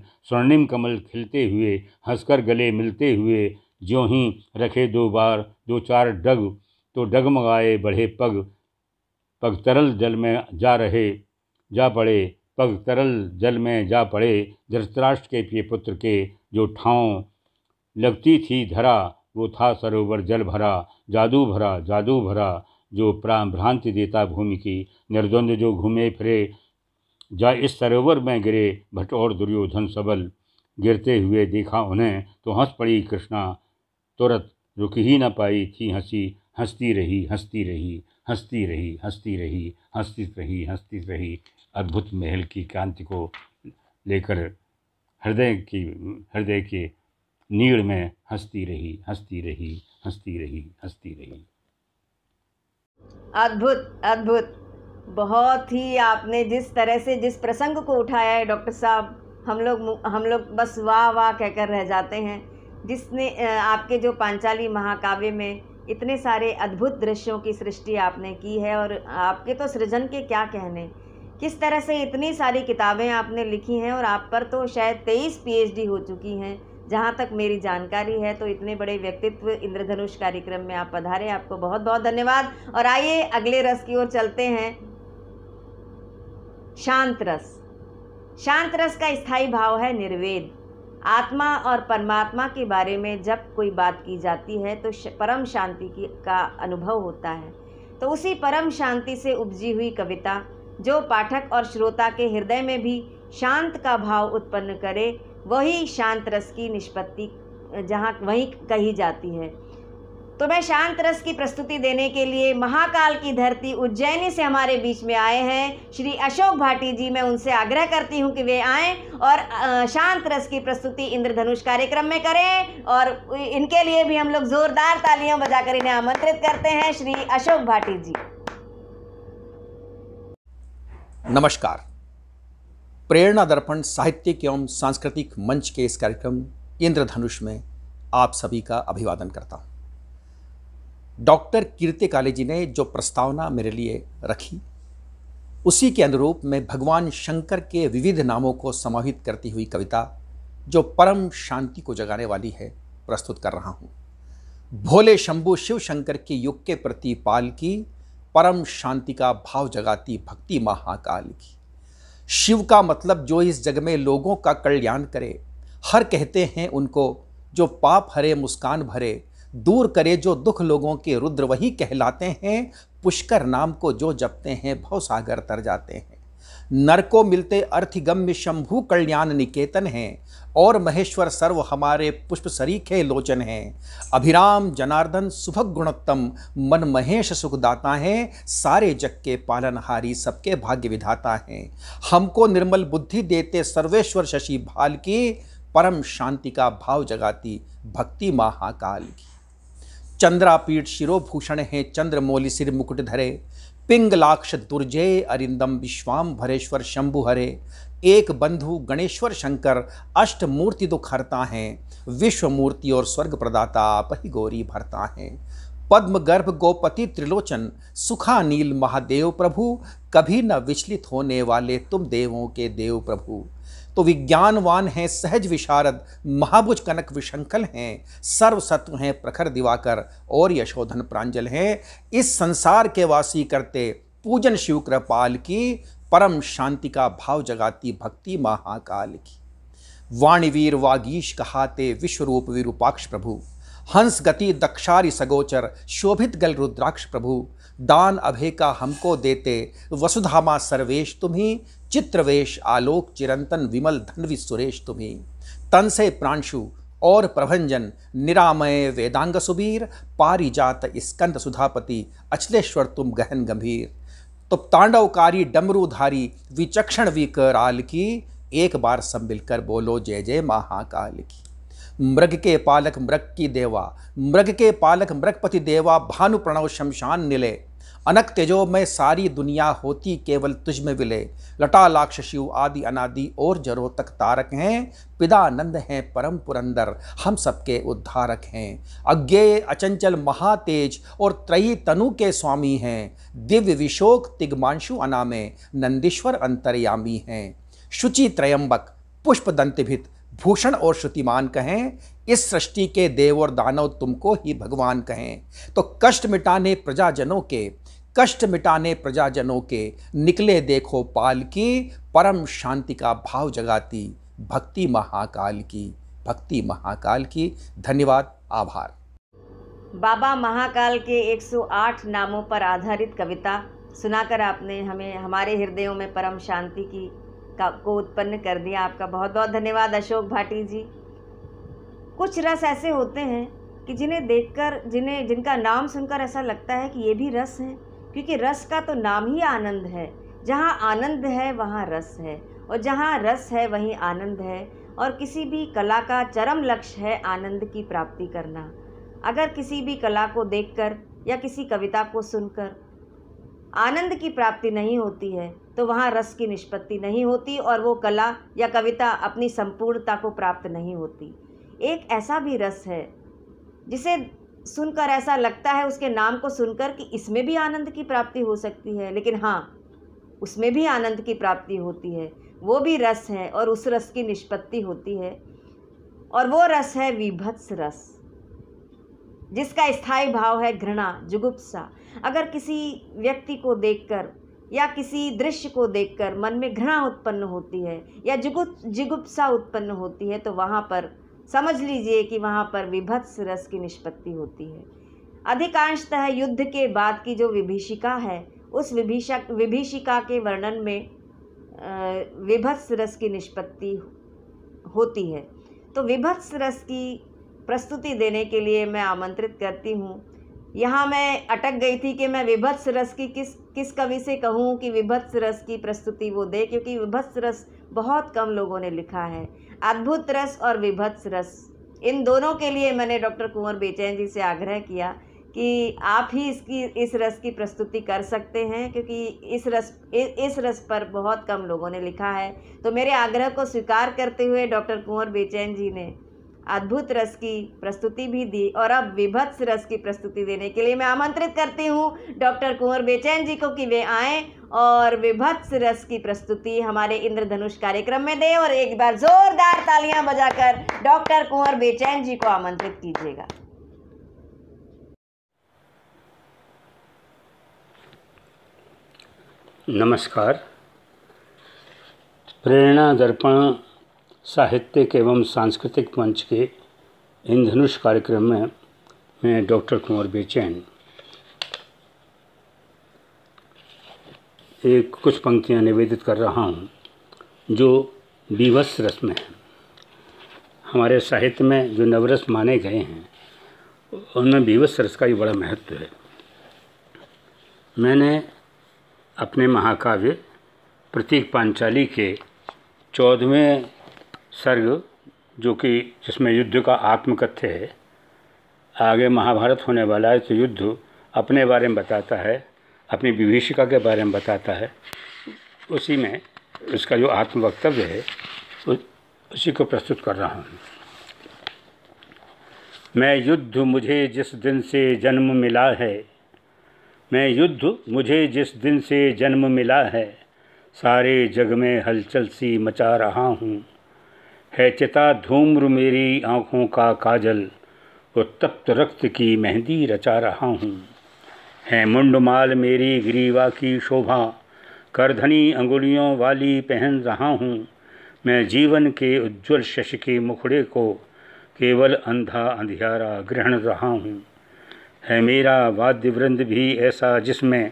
खिलते हुए, हंसकर गले मिलते हुए, ज्यों ही रखे दो चार डग तो डगमगाए बढ़े पग तरल जल में जा पड़े। धृतराष्ट्र के प्रिय पुत्र के जो ठाव लगती थी धरा, वो था सरोवर जल भरा, जादू भरा जो भ्रांति देता भूमि की। निर्द्वंद जो घूमे फिरे जा इस सरोवर में गिरे, भट्ट और दुर्योधन सबल गिरते हुए देखा उन्हें, तो हंस पड़ी कृष्णा, तुरंत रुक ही न पाई थी हंसी। हंसती रही। अद्भुत महल की कांति को लेकर हृदय के नीड़ में हंसती रही। अद्भुत। बहुत ही आपने जिस तरह से जिस प्रसंग को उठाया है डॉक्टर साहब, हम लोग बस वाह वाह कहकर रह जाते हैं। जिसने आपके जो पांचाली महाकाव्य में इतने सारे अद्भुत दृश्यों की सृष्टि आपने की है, और आपके तो सृजन के क्या कहने, किस तरह से इतनी सारी किताबें आपने लिखी हैं, और आप पर तो शायद 23 PhD हो चुकी हैं जहाँ तक मेरी जानकारी है। तो इतने बड़े व्यक्तित्व इंद्रधनुष कार्यक्रम में आप पधारे, आपको बहुत बहुत धन्यवाद। और आइए अगले रस की ओर चलते हैं। शांत रस का स्थायी भाव है निर्वेद। आत्मा और परमात्मा के बारे में जब कोई बात की जाती है तो परम शांति का अनुभव होता है। तो उसी परम शांति से उपजी हुई कविता जो पाठक और श्रोता के हृदय में भी शांत का भाव उत्पन्न करे, वही शांत रस की निष्पत्ति वहीं कही जाती है। तो मैं शांत रस की प्रस्तुति देने के लिए महाकाल की धरती उज्जैनी से हमारे बीच में आए हैं श्री अशोक भाटी जी। मैं उनसे आग्रह करती हूं कि वे आएँ और शांत रस की प्रस्तुति इंद्रधनुष कार्यक्रम में करें, और इनके लिए भी हम लोग जोरदार तालियां बजाकर इन्हें आमंत्रित करते हैं। श्री अशोक भाटी जी। नमस्कार। प्रेरणा दर्पण साहित्यिक एवं सांस्कृतिक मंच के इस कार्यक्रम इंद्रधनुष में आप सभी का अभिवादन करता हूं। डॉक्टर कीर्ति काले जी ने जो प्रस्तावना मेरे लिए रखी, उसी के अनुरूप मैं भगवान शंकर के विविध नामों को समाहित करती हुई कविता जो परम शांति को जगाने वाली है प्रस्तुत कर रहा हूँ। भोले शंभु शिव शंकर के युग के प्रतिपाल की, परम शांति का भाव जगाती भक्ति महाकाल की। शिव का मतलब जो इस जग में लोगों का कल्याण करे, हर कहते हैं उनको, जो पाप हरे मुस्कान भरे, दूर करे जो दुख लोगों के, रुद्र वही कहलाते हैं। पुष्कर नाम को जो जपते हैं भवसागर तर जाते हैं। नर को मिलते अर्थिगम्य शंभु कल्याण निकेतन हैं और महेश्वर सर्व हमारे पुष्प सरीखे लोचन हैं। अभिराम जनार्दन सुभग गुणोत्तम मन महेश सुखदाता हैं, सारे जग के पालनहारी सबके भाग्य विधाता हैं। हमको निर्मल बुद्धि देते सर्वेश्वर शशि भाल की, परम शांति का भाव जगाती भक्ति महाकाल की। चंद्रापीठ शिरोभूषण है चंद्रमौलि सिर मुकुट धरे, पिंगलाक्ष दुर्जय अरिंदम विश्वाम्भरेश्वर शंभु हरे। एक बंधु गणेश्वर शंकर अष्ट मूर्ति दुख हरता हैं, विश्व मूर्ति और स्वर्ग प्रदाता आप ही गौरी भरता हैं। पद्म गर्भ गोपति त्रिलोचन सुखा नील महादेव प्रभु, कभी न विचलित होने वाले तुम देवों के देव प्रभु। तो विज्ञानवान हैं सहज विशारद महाभुज कनक विशंकल हैं, सर्वसत्व हैं प्रखर दिवाकर और यशोधन प्रांजल हैं। इस संसार के वासी करते पूजन शिव कृपाल की, परम शांति का भाव जगाती भक्ति महाकाल की। वाणीवीर वागीश कहाते विश्वरूप विरूपाक्ष प्रभु, हंस गति दक्षारी सगोचर शोभित गल रुद्राक्ष प्रभु। दान अभय का हमको देते वसुधामा सर्वेश तुम्ही, चित्रवेश आलोक चिरंतन विमल धन्वी सुरेश तुम्ही। तन से प्रांशु और प्रभंजन निरामय वेदांग सुबीर, पारिजात स्कंद सुधापति अचलेश्वर तुम गहन गंभीर। तो तांडवकारी डमरूधारी विचक्षण विकराल की, एक बार सब मिलकर बोलो जय जय महाकाल की। मृग के पालक मृग की देवा, मृग के पालक मृगपति देवा, भानु प्रणव शमशान निले। अनक तेजो में सारी दुनिया होती केवल तुझ में विले। लटालाक्ष शिव आदि अनादि और जरो तक तारक हैं, पिदानंद हैं परम पुरंदर हम सबके उद्धारक हैं। अज्ञेय अचंचल महातेज और त्रयी तनु के स्वामी हैं, दिव्य विशोक तिग्मांशु अनामे नंदीश्वर अंतर्यामी हैं। शुचि त्रयंबक पुष्प दंतभित भूषण और श्रुतिमान कहें, इस सृष्टि के देव और दानव तुमको ही भगवान कहें। तो कष्ट मिटाने प्रजाजनों के, कष्ट मिटाने प्रजाजनों के निकले देखो पाल की, परम शांति का भाव जगाती भक्ति महाकाल की, भक्ति महाकाल की। धन्यवाद, आभार। बाबा महाकाल के 108 नामों पर आधारित कविता सुनाकर आपने हमें हमारे हृदयों में परम शांति को उत्पन्न कर दिया। आपका बहुत बहुत धन्यवाद अशोक भाटी जी। कुछ रस ऐसे होते हैं कि जिन्हें देखकर, जिनका नाम सुनकर ऐसा लगता है कि ये भी रस है, क्योंकि रस का तो नाम ही आनंद है। जहाँ आनंद है वहाँ रस है, और जहाँ रस है वहीं आनंद है। और किसी भी कला का चरम लक्ष्य है आनंद की प्राप्ति करना। अगर किसी भी कला को देखकर या किसी कविता को सुनकर आनंद की प्राप्ति नहीं होती है तो वहाँ रस की निष्पत्ति नहीं होती, और वो कला या कविता अपनी संपूर्णता को प्राप्त नहीं होती। एक ऐसा भी रस है जिसे सुनकर ऐसा लगता है, उसके नाम को सुनकर, कि इसमें भी आनंद की प्राप्ति हो सकती है, लेकिन हाँ, उसमें भी आनंद की प्राप्ति होती है। वो भी रस है और उस रस की निष्पत्ति होती है, और वो रस है विभत्स रस, जिसका स्थायी भाव है घृणा, जुगुप्सा। अगर किसी व्यक्ति को देखकर या किसी दृश्य को देखकर मन में घृणा उत्पन्न होती है या जुगुप्सा उत्पन्न होती है, तो वहाँ पर समझ लीजिए कि वहाँ पर विभत्स रस की निष्पत्ति होती है। अधिकांशतः युद्ध के बाद की जो विभीषिका है, उस विभीषिका के वर्णन में विभत्स रस की निष्पत्ति होती है। तो विभत्स रस की प्रस्तुति देने के लिए मैं आमंत्रित करती हूँ। यहाँ मैं अटक गई थी कि मैं विभत्स रस की किस कवि से कहूँ कि विभत्स रस की प्रस्तुति वो दे, क्योंकि विभत्स रस बहुत कम लोगों ने लिखा है। अद्भुत रस और विभत्स रस, इन दोनों के लिए मैंने डॉक्टर कुंवर बेचैन जी से आग्रह किया कि आप ही इस रस की प्रस्तुति कर सकते हैं, क्योंकि इस रस पर बहुत कम लोगों ने लिखा है। तो मेरे आग्रह को स्वीकार करते हुए डॉक्टर कुंवर बेचैन जी ने अद्भुत रस की प्रस्तुति भी दी, और अब विभत्स रस की प्रस्तुति देने के लिए मैं आमंत्रित करती हूँ डॉक्टर कुंवर बेचैन जी को कि वे आएँ और विभत्स रस की प्रस्तुति हमारे इंद्रधनुष कार्यक्रम में दें। और एक बार जोरदार तालियां बजाकर डॉक्टर कुंवर बेचैन जी को आमंत्रित कीजिएगा। नमस्कार। प्रेरणा दर्पण साहित्यिक एवं सांस्कृतिक मंच के इंद्रधनुष कार्यक्रम में मैं डॉक्टर कुंवर बेचैन एक कुछ पंक्तियाँ निवेदित कर रहा हूँ जो बीभत्स रस में है। हमारे साहित्य में जो नवरस माने गए हैं उनमें बीभत्स रस का ही बड़ा महत्व है। मैंने अपने महाकाव्य प्रतीक पांचाली के 14वें सर्ग, जो कि जिसमें युद्ध का आत्मकथ्य है, आगे महाभारत होने वाला है तो युद्ध अपने बारे में बताता है, अपनी विभीषिका के बारे में बताता है, उसी में इसका जो आत्मवक्तव्य है उसी को प्रस्तुत कर रहा हूँ। मैं युद्ध मुझे जिस दिन से जन्म मिला है, मैं युद्ध मुझे जिस दिन से जन्म मिला है, सारे जग में हलचल सी मचा रहा हूँ। है चिता धूम्र मेरी आँखों का काजल, उत्तप्त रक्त की मेहंदी रचा रहा हूँ। है मुंडमाल मेरी ग्रीवा की शोभा, करधनी अंगुलियों वाली पहन रहा हूँ। मैं जीवन के उज्ज्वल शश के मुखड़े को केवल अंधा अंधियारा ग्रहण रहा हूँ। है मेरा वाद्य वृंद भी ऐसा जिसमें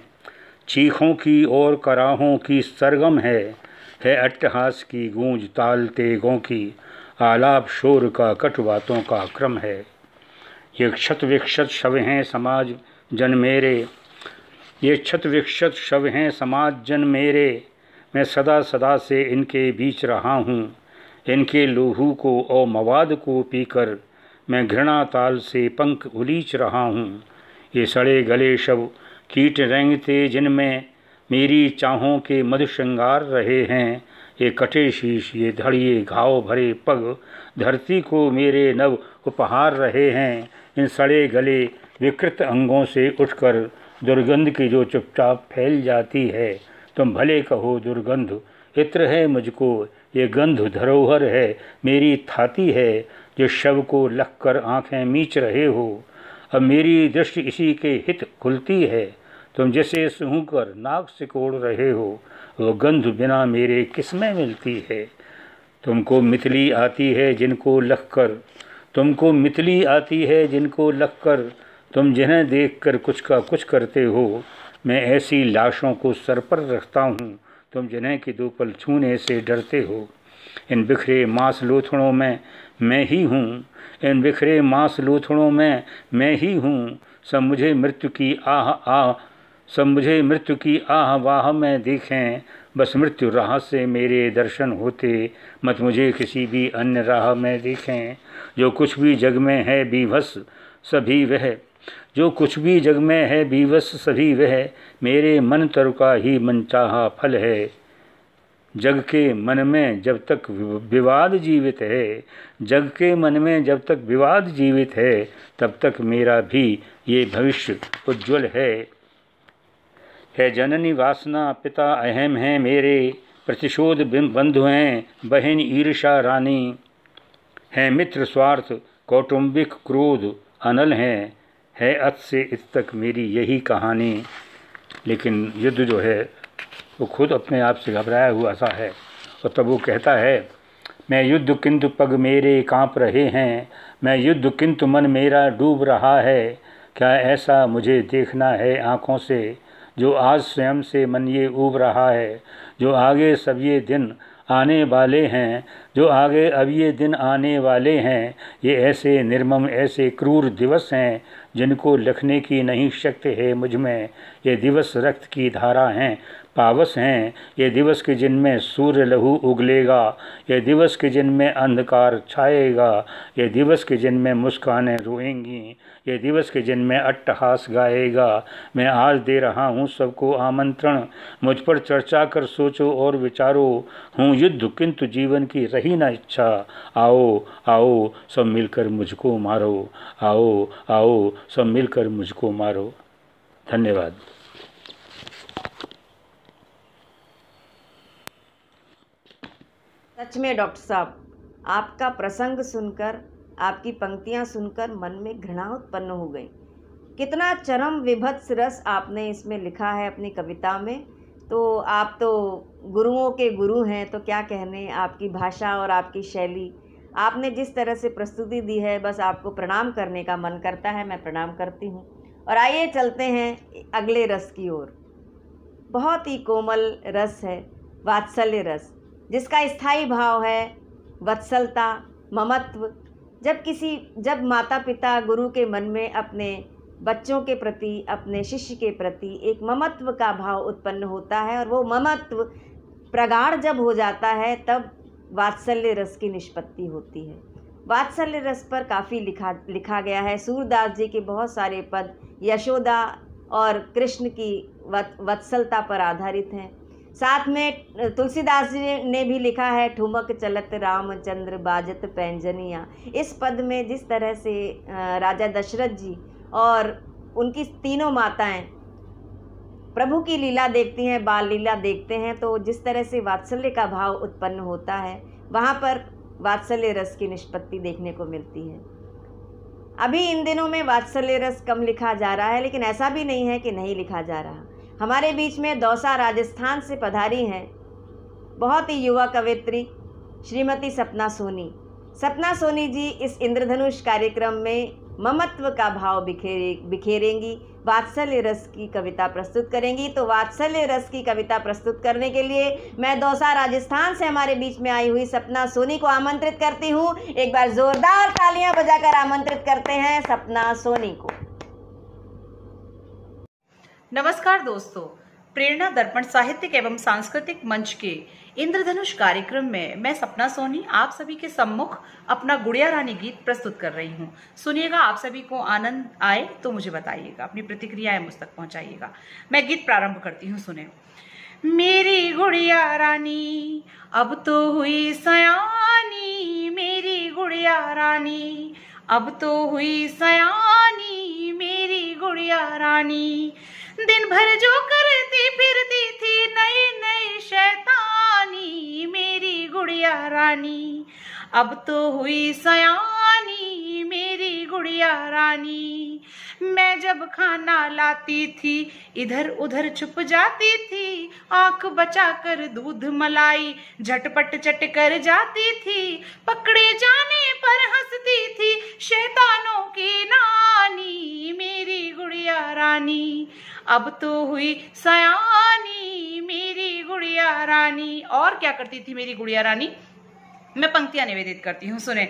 चीखों की और कराहों की सरगम है अट्टहास की गूंज ताल तेगों की, आलाप शोर का कट बातों का क्रम है। ये क्षत विक्षत शव हैं समाज जन मेरे, ये क्षत विक्षत शव हैं समाज जन मेरे, मैं सदा सदा से इनके बीच रहा हूँ। इनके लूहू को और मवाद को पीकर मैं घृणा ताल से पंख उलीच रहा हूँ। ये सड़े गले शव कीट रेंगते जिनमें मेरी चाहों के मधु श्रृंगार रहे हैं। ये कटे शीश ये धड़िए घाव भरे पग धरती को मेरे नव उपहार रहे हैं। इन सड़े गले विकृत अंगों से उठकर दुर्गंध की जो चुपचाप फैल जाती है, तुम भले कहो दुर्गंध इत्र है मुझको, ये गंध धरोहर है मेरी थाती है, जो शव को लख कर आँखें मीच रहे हो। अब मेरी दृष्टि इसी के हित खुलती है, तुम जिसे सूंघ कर नाक सिकोड़ रहे हो, वो गंध बिना मेरे किसमें मिलती है। तुमको मितली आती है जिनको लख कर, तुमको मितली आती है जिनको लख कर, तुम जिन्हें देख कर कुछ का कुछ करते हो। मैं ऐसी लाशों को सर पर रखता हूँ, तुम जिन्हें कि दो पल छूने से डरते हो। इन बिखरे मांस लोथड़ों में मैं ही हूँ, इन बिखरे मांस लोथड़ों में मैं ही हूँ। सब मुझे मृत्यु की आह सब मुझे मृत्यु की आह वाह में देखें, बस मृत्यु राह से मेरे दर्शन होते, मत मुझे किसी भी अन्य राह में देखें। जो कुछ भी जग में है बीभत्स सभी वह, जो कुछ भी जग में है बीभत्स सभी वह, मेरे मन तर का ही मनचाहा फल है। जग के मन में जब तक विवाद जीवित है, जग के मन में जब तक विवाद जीवित है, तब तक मेरा भी ये भविष्य उज्ज्वल है जननी वासना पिता अहम हैं मेरे, प्रतिशोध बंधु हैं बहन ईर्षा रानी, हैं मित्र स्वार्थ कौटुंबिक क्रोध अनल हैं, है अत से इत तक मेरी यही कहानी। लेकिन युद्ध जो है वो खुद अपने आप से घबराया हुआ सा है, और तब वो कहता है, मैं युद्ध किंतु पग मेरे कांप रहे हैं, मैं युद्ध किंतु मन मेरा डूब रहा है। क्या ऐसा मुझे देखना है आँखों से, जो आज स्वयं से मन ये ऊब रहा है। जो आगे सब ये दिन आने वाले हैं, जो आगे अब ये दिन आने वाले हैं, ये ऐसे निर्मम ऐसे क्रूर दिवस हैं, जिनको लिखने की नहीं शक्ति है मुझ में। ये दिवस रक्त की धारा हैं पावस हैं, ये दिवस के जिनमें सूर्य लहू उगलेगा, ये दिवस के जिनमें अंधकार छाएगा, ये दिवस के जिनमें मुस्कानें रोएंगी, ये दिवस के जिनमें अट्टहास गाएगा। मैं आज दे रहा हूँ सबको आमंत्रण, मुझ पर चर्चा कर सोचो और विचारो। हूँ युद्ध किंतु जीवन की रही ना इच्छा, आओ आओ सब मिलकर मुझको मारो, आओ आओ सब मिलकर मुझको मारो। धन्यवाद। सच में डॉक्टर साहब, आपका प्रसंग सुनकर, आपकी पंक्तियां सुनकर मन में घृणा उत्पन्न हो गई। कितना चरम विभत्स रस आपने इसमें लिखा है अपनी कविता में। तो आप तो गुरुओं के गुरु हैं, तो क्या कहने, आपकी भाषा और आपकी शैली, आपने जिस तरह से प्रस्तुति दी है, बस आपको प्रणाम करने का मन करता है। मैं प्रणाम करती हूँ और आइए चलते हैं अगले रस की ओर। बहुत ही कोमल रस है वात्सल्य रस, जिसका स्थायी भाव है वत्सलता, ममत्व। जब माता पिता गुरु के मन में अपने बच्चों के प्रति, अपने शिष्य के प्रति एक ममत्व का भाव उत्पन्न होता है और वो ममत्व प्रगाढ़ जब हो जाता है, तब वात्सल्य रस की निष्पत्ति होती है। वात्सल्य रस पर काफ़ी लिखा गया है। सूरदास जी के बहुत सारे पद यशोदा और कृष्ण की वत्सलता पर आधारित हैं। साथ में तुलसीदास जी ने भी लिखा है, ठुमक चलत रामचंद्र बाजत पैंजनिया। इस पद में जिस तरह से राजा दशरथ जी और उनकी तीनों माताएं प्रभु की लीला देखती हैं, बाल लीला देखते हैं, तो जिस तरह से वात्सल्य का भाव उत्पन्न होता है, वहाँ पर वात्सल्य रस की निष्पत्ति देखने को मिलती है। अभी इन दिनों में वात्सल्य रस कम लिखा जा रहा है, लेकिन ऐसा भी नहीं है कि नहीं लिखा जा रहा। हमारे बीच में दौसा राजस्थान से पधारी हैं बहुत ही युवा कवयित्री श्रीमती सपना सोनी। सपना सोनी जी इस इंद्रधनुष कार्यक्रम में ममत्व का भाव बिखेरेंगी, वात्सल्य रस की कविता प्रस्तुत करेंगी। तो वात्सल्य रस की कविता प्रस्तुत करने के लिए मैं दौसा राजस्थान से हमारे बीच में आई हुई सपना सोनी को आमंत्रित करती हूँ। एक बार जोरदार तालियां बजाकर आमंत्रित करते हैं सपना सोनी को। नमस्कार दोस्तों, प्रेरणा दर्पण साहित्यिक एवं सांस्कृतिक मंच के इंद्रधनुष कार्यक्रम में मैं सपना सोनी आप सभी के सम्मुख अपना गुड़िया रानी गीत प्रस्तुत कर रही हूँ। सुनिएगा, आप सभी को आनंद आए तो मुझे बताइएगा, अपनी प्रतिक्रियाएं मुझ तक पहुंचाइएगा। मैं गीत प्रारंभ करती हूँ, सुने। मेरी गुड़िया रानी अब तो हुई सयानी, मेरी गुड़िया रानी अब तो हुई सयानी, मेरी गुड़िया रानी दिन भर जो करती फिरती थी नई नई शैतानी, मेरी गुड़िया रानी अब तो हुई सयानी, मेरी गुड़िया रानी। मैं जब खाना लाती थी इधर उधर छुप जाती थी, आंख बचाकर दूध मलाई झटपट चट कर जाती थी, पकड़े जाने पर हंसती थी शैतानों की नानी, मेरी गुड़िया रानी अब तो हुई सयानी, मेरी गुड़िया रानी। और क्या करती थी मेरी गुड़िया रानी, मैं पंक्तियां निवेदित करती हूँ, सुने।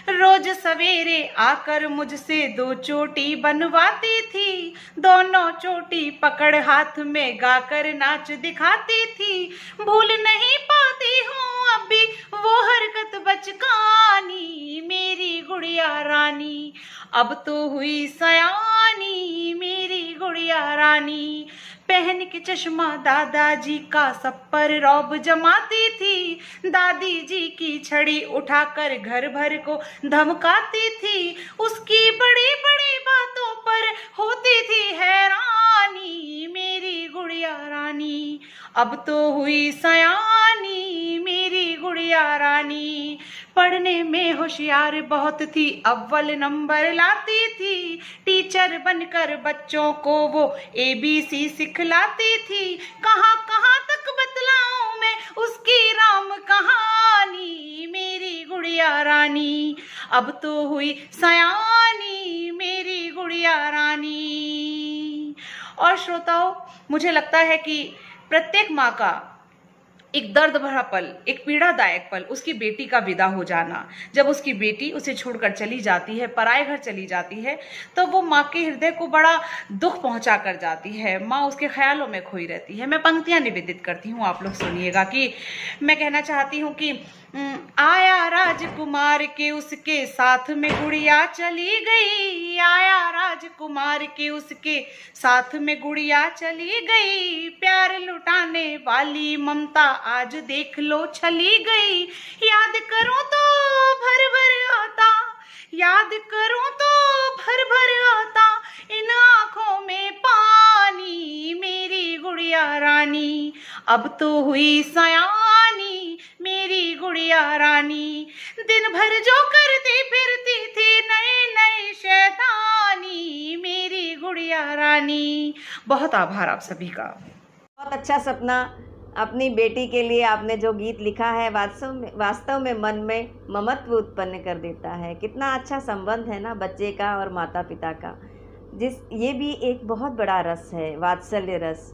रोज सवेरे आकर मुझसे 2 चोटी बनवाती थी, दोनों चोटी पकड़ हाथ में गाकर नाच दिखाती थी, भूल नहीं पाती हूँ अब भी वो हरकत बचकानी, मेरी गुड़िया रानी अब तो हुई सयानी, मेरी गुड़िया रानी। पहन के चश्मा दादाजी का सब पर रौब जमाती थी, दादी जी की छड़ी उठाकर घर भर को धमकाती थी, उसकी बड़ी बड़ी बातों पर होती थी हैरानी, मेरी गुड़िया रानी अब तो हुई सयानी, मेरी गुड़िया रानी। पढ़ने में होशियार बहुत थी, अव्वल नंबर लाती थी, टीचर बनकर बच्चों को वो ABC सिखलाती थी, कहाँ कहाँ तक बतलाऊं मैं उसकी राम कहानी, मेरी गुड़िया रानी अब तो हुई सयानी, मेरी गुड़िया रानी। और श्रोताओं, मुझे लगता है कि प्रत्येक माँ का एक दर्द भरा पल, एक पीड़ादायक पल उसकी बेटी का विदा हो जाना। जब उसकी बेटी उसे छोड़कर चली जाती है, पराए घर चली जाती है, तो वो माँ के हृदय को बड़ा दुख पहुंचा कर जाती है। माँ उसके ख्यालों में खोई रहती है। मैं पंक्तियां निवेदित करती हूँ, आप लोग सुनिएगा। कि मैं कहना चाहती हूँ कि आया राजकुमार के उसके साथ में गुड़िया चली गई, आया राजकुमार के उसके साथ में गुड़िया चली गई, प्यार लुटाने वाली ममता आज देख लो छली गई, याद करूं तो भर भर आता, याद करूं तो भर भर आता इन आंखों में पानी, मेरी गुड़िया रानी अब तो हुई सयानी, मेरी गुड़िया रानी। दिन भर जो करती फिरती थी नई नई शैतानी, मेरी गुड़िया रानी। बहुत आभार आप सभी का। बहुत अच्छा सपना, अपनी बेटी के लिए आपने जो गीत लिखा है वास्तव में मन में ममत्व उत्पन्न कर देता है। कितना अच्छा संबंध है ना बच्चे का और माता पिता का। ये भी एक बहुत बड़ा रस है, वात्सल्य रस।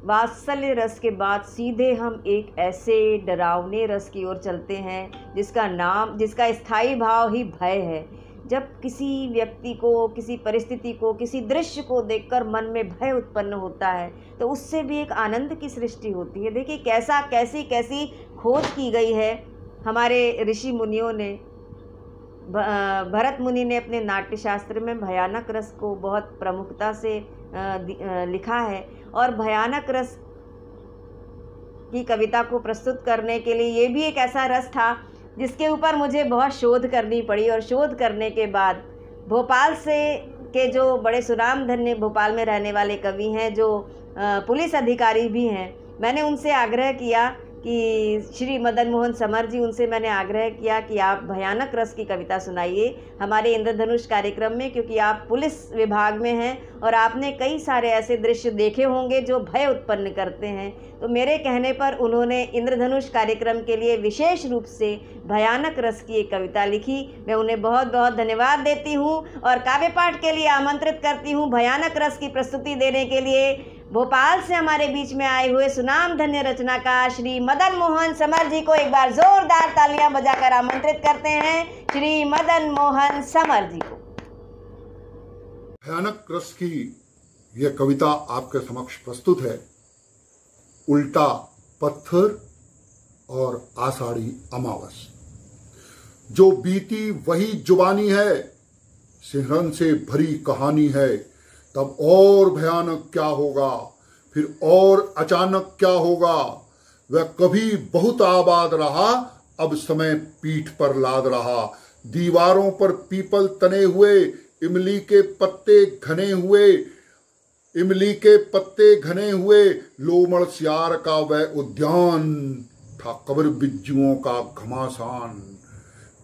वात्सल्य रस के बाद सीधे हम एक ऐसे डरावने रस की ओर चलते हैं जिसका स्थायी भाव ही भय है। जब किसी व्यक्ति को, किसी परिस्थिति को, किसी दृश्य को देखकर मन में भय उत्पन्न होता है तो उससे भी एक आनंद की सृष्टि होती है। देखिए कैसी खोज की गई है हमारे ऋषि मुनियों ने। भरत मुनि ने अपने नाट्यशास्त्र में भयानक रस को बहुत प्रमुखता से लिखा है और भयानक रस की कविता को प्रस्तुत करने के लिए ये भी एक ऐसा रस था जिसके ऊपर मुझे बहुत शोध करनी पड़ी। और शोध करने के बाद भोपाल के जो बड़े सुनामधन्य भोपाल में रहने वाले कवि हैं, जो पुलिस अधिकारी भी हैं, मैंने उनसे आग्रह किया कि श्री मदन मोहन समर जी, उनसे मैंने आग्रह किया कि आप भयानक रस की कविता सुनाइए हमारे इंद्रधनुष कार्यक्रम में, क्योंकि आप पुलिस विभाग में हैं और आपने कई सारे ऐसे दृश्य देखे होंगे जो भय उत्पन्न करते हैं। तो मेरे कहने पर उन्होंने इंद्रधनुष कार्यक्रम के लिए विशेष रूप से भयानक रस की एक कविता लिखी। मैं उन्हें बहुत बहुत धन्यवाद देती हूँ और काव्य पाठ के लिए आमंत्रित करती हूँ भयानक रस की प्रस्तुति देने के लिए भोपाल से हमारे बीच में आए हुए सुनाम धन्य रचनाकार श्री मदन मोहन समर जी को एक बार जोरदार तालियां बजाकर आमंत्रित करते हैं। श्री मदन मोहन समर जी को। भयानक रस की यह कविता आपके समक्ष प्रस्तुत है। उल्टा पत्थर और आषाढ़ी अमावस। जो बीती वही जुबानी है, सिहरन से भरी कहानी है। तब और भयानक क्या होगा, फिर और अचानक क्या होगा। वह कभी बहुत आबाद रहा, अब समय पीठ पर लाद रहा। दीवारों पर पीपल तने हुए, इमली के पत्ते घने हुए, इमली के पत्ते घने हुए। लोमड़ सियार का वह उद्यान था, कब्र बिज्जुओं का घमासान।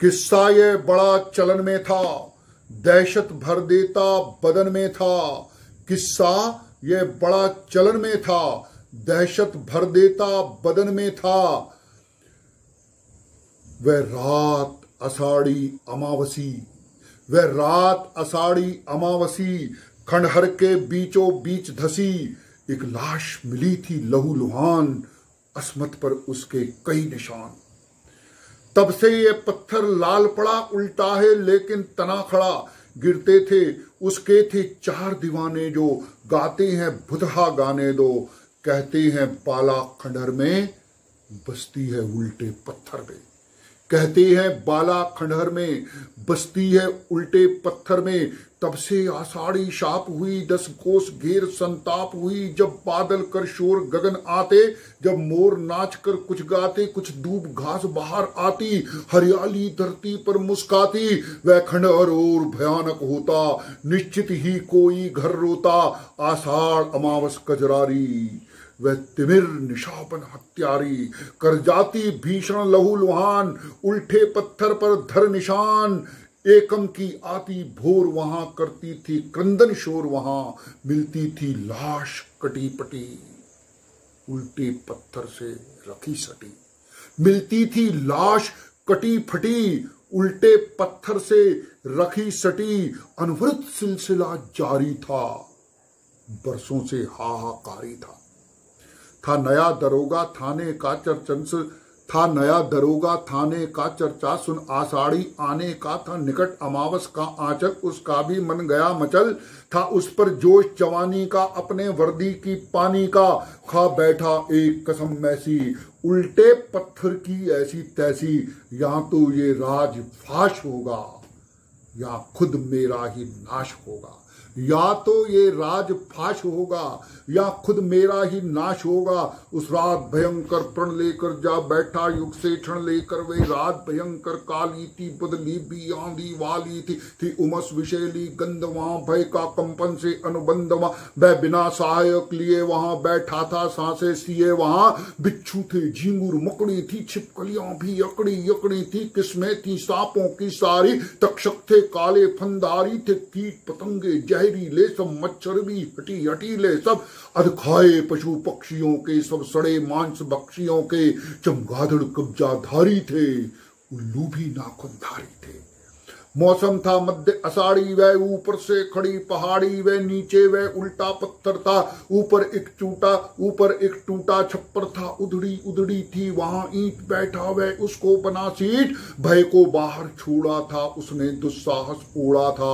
किस्सा ये बड़ा चलन में था, दहशत भर देता बदन में था। किस्सा ये बड़ा चलन में था, दहशत भर देता बदन में था। वह रात आषाढ़ी अमावसी, वह रात आषाढ़ी अमावसी। खंडहर के बीचों बीच धसी एक लाश मिली थी लहूलुहान, अस्मत पर उसके कई निशान। तब से ये पत्थर लाल पड़ा, उल्टा है लेकिन तना खड़ा। गिरते थे उसके थे चार दीवाने, जो गाते हैं बुधहा गाने दो। कहते हैं बाला खंडहर में बस्ती है उल्टे पत्थर में। कहते हैं बाला खंडहर में बस्ती है उल्टे पत्थर में। तब से आषाढ़ी शाप हुई, 10 कोस घेर संताप हुई। जब बादल कर शोर गगन आते, जब मोर नाच कर कुछ गाते, कुछ दूब घास बाहर आती, हरियाली धरती पर मुस्काती। वह खंडहर और भयानक होता, निश्चित ही कोई घर रोता। आषाढ़ अमावस कजरारी, वह तिमिर निशाबन हत्यारी। कर जाती भीषण लहूलुहान, उल्टे पत्थर पर धर निशान। एकम की आती भोर, वहां करती थी क्रंदन शोर। वहां मिलती थी लाश कटी पटी, उल्टे पत्थर से रखी सटी। मिलती थी लाश कटी फटी, उल्टे पत्थर से रखी सटी। अनवरत सिलसिला जारी था, बरसों से हाहाकारी था। था नया दरोगा थाने का चर्चंस, था नया दरोगा थाने का चर्चा। सुन आषाढ़ी आने का था निकट, अमावस का आंचल उसका भी मन गया मचल। था उस पर जोश जवानी का, अपने वर्दी की पानी का। खा बैठा एक कसम ऐसी, उल्टे पत्थर की ऐसी तैसी। या तो ये राज फाश होगा, या खुद मेरा ही नाश होगा। या तो ये राज फाश होगा, या खुद मेरा ही नाश होगा। उस रात भयंकर प्रण लेकर जा बैठा, युग से क्षण लेकर वे रात भयंकर काली थी। बदली भी आंधी वाली थी उमस विशेली गंध। वहां भय का कंपन से अनुबंध, वह बिना सहायक लिए वहां बैठा था। सांसें सिए वहां बिच्छू थे, झींगुर मकड़ी थी, छिपकलियां भी अकड़ी यकड़ी थी। किस्में थी सांपों की सारी, तक्षक थे काले फंदारी थे। कीट पतंगे जहरी ले सब, मच्छर भी हटी हटीले सब। अधखाए पशु पक्षियों के सब, सड़े मांस बक्षियों के। चमगादड़ कब्जाधारी थे, उल्लू भी नाखूनधारी थे। मौसम था मध्य अषाढ़ी, वह ऊपर से खड़ी पहाड़ी, वह नीचे वह उल्टा पत्थर था, ऊपर एक टूटा छप्पर था, उधड़ी उधड़ी थी वहां ईंट, बैठा वह उसको बना सीट, भय को बाहर छोड़ा था उसने, दुस्साहस ओढ़ा था,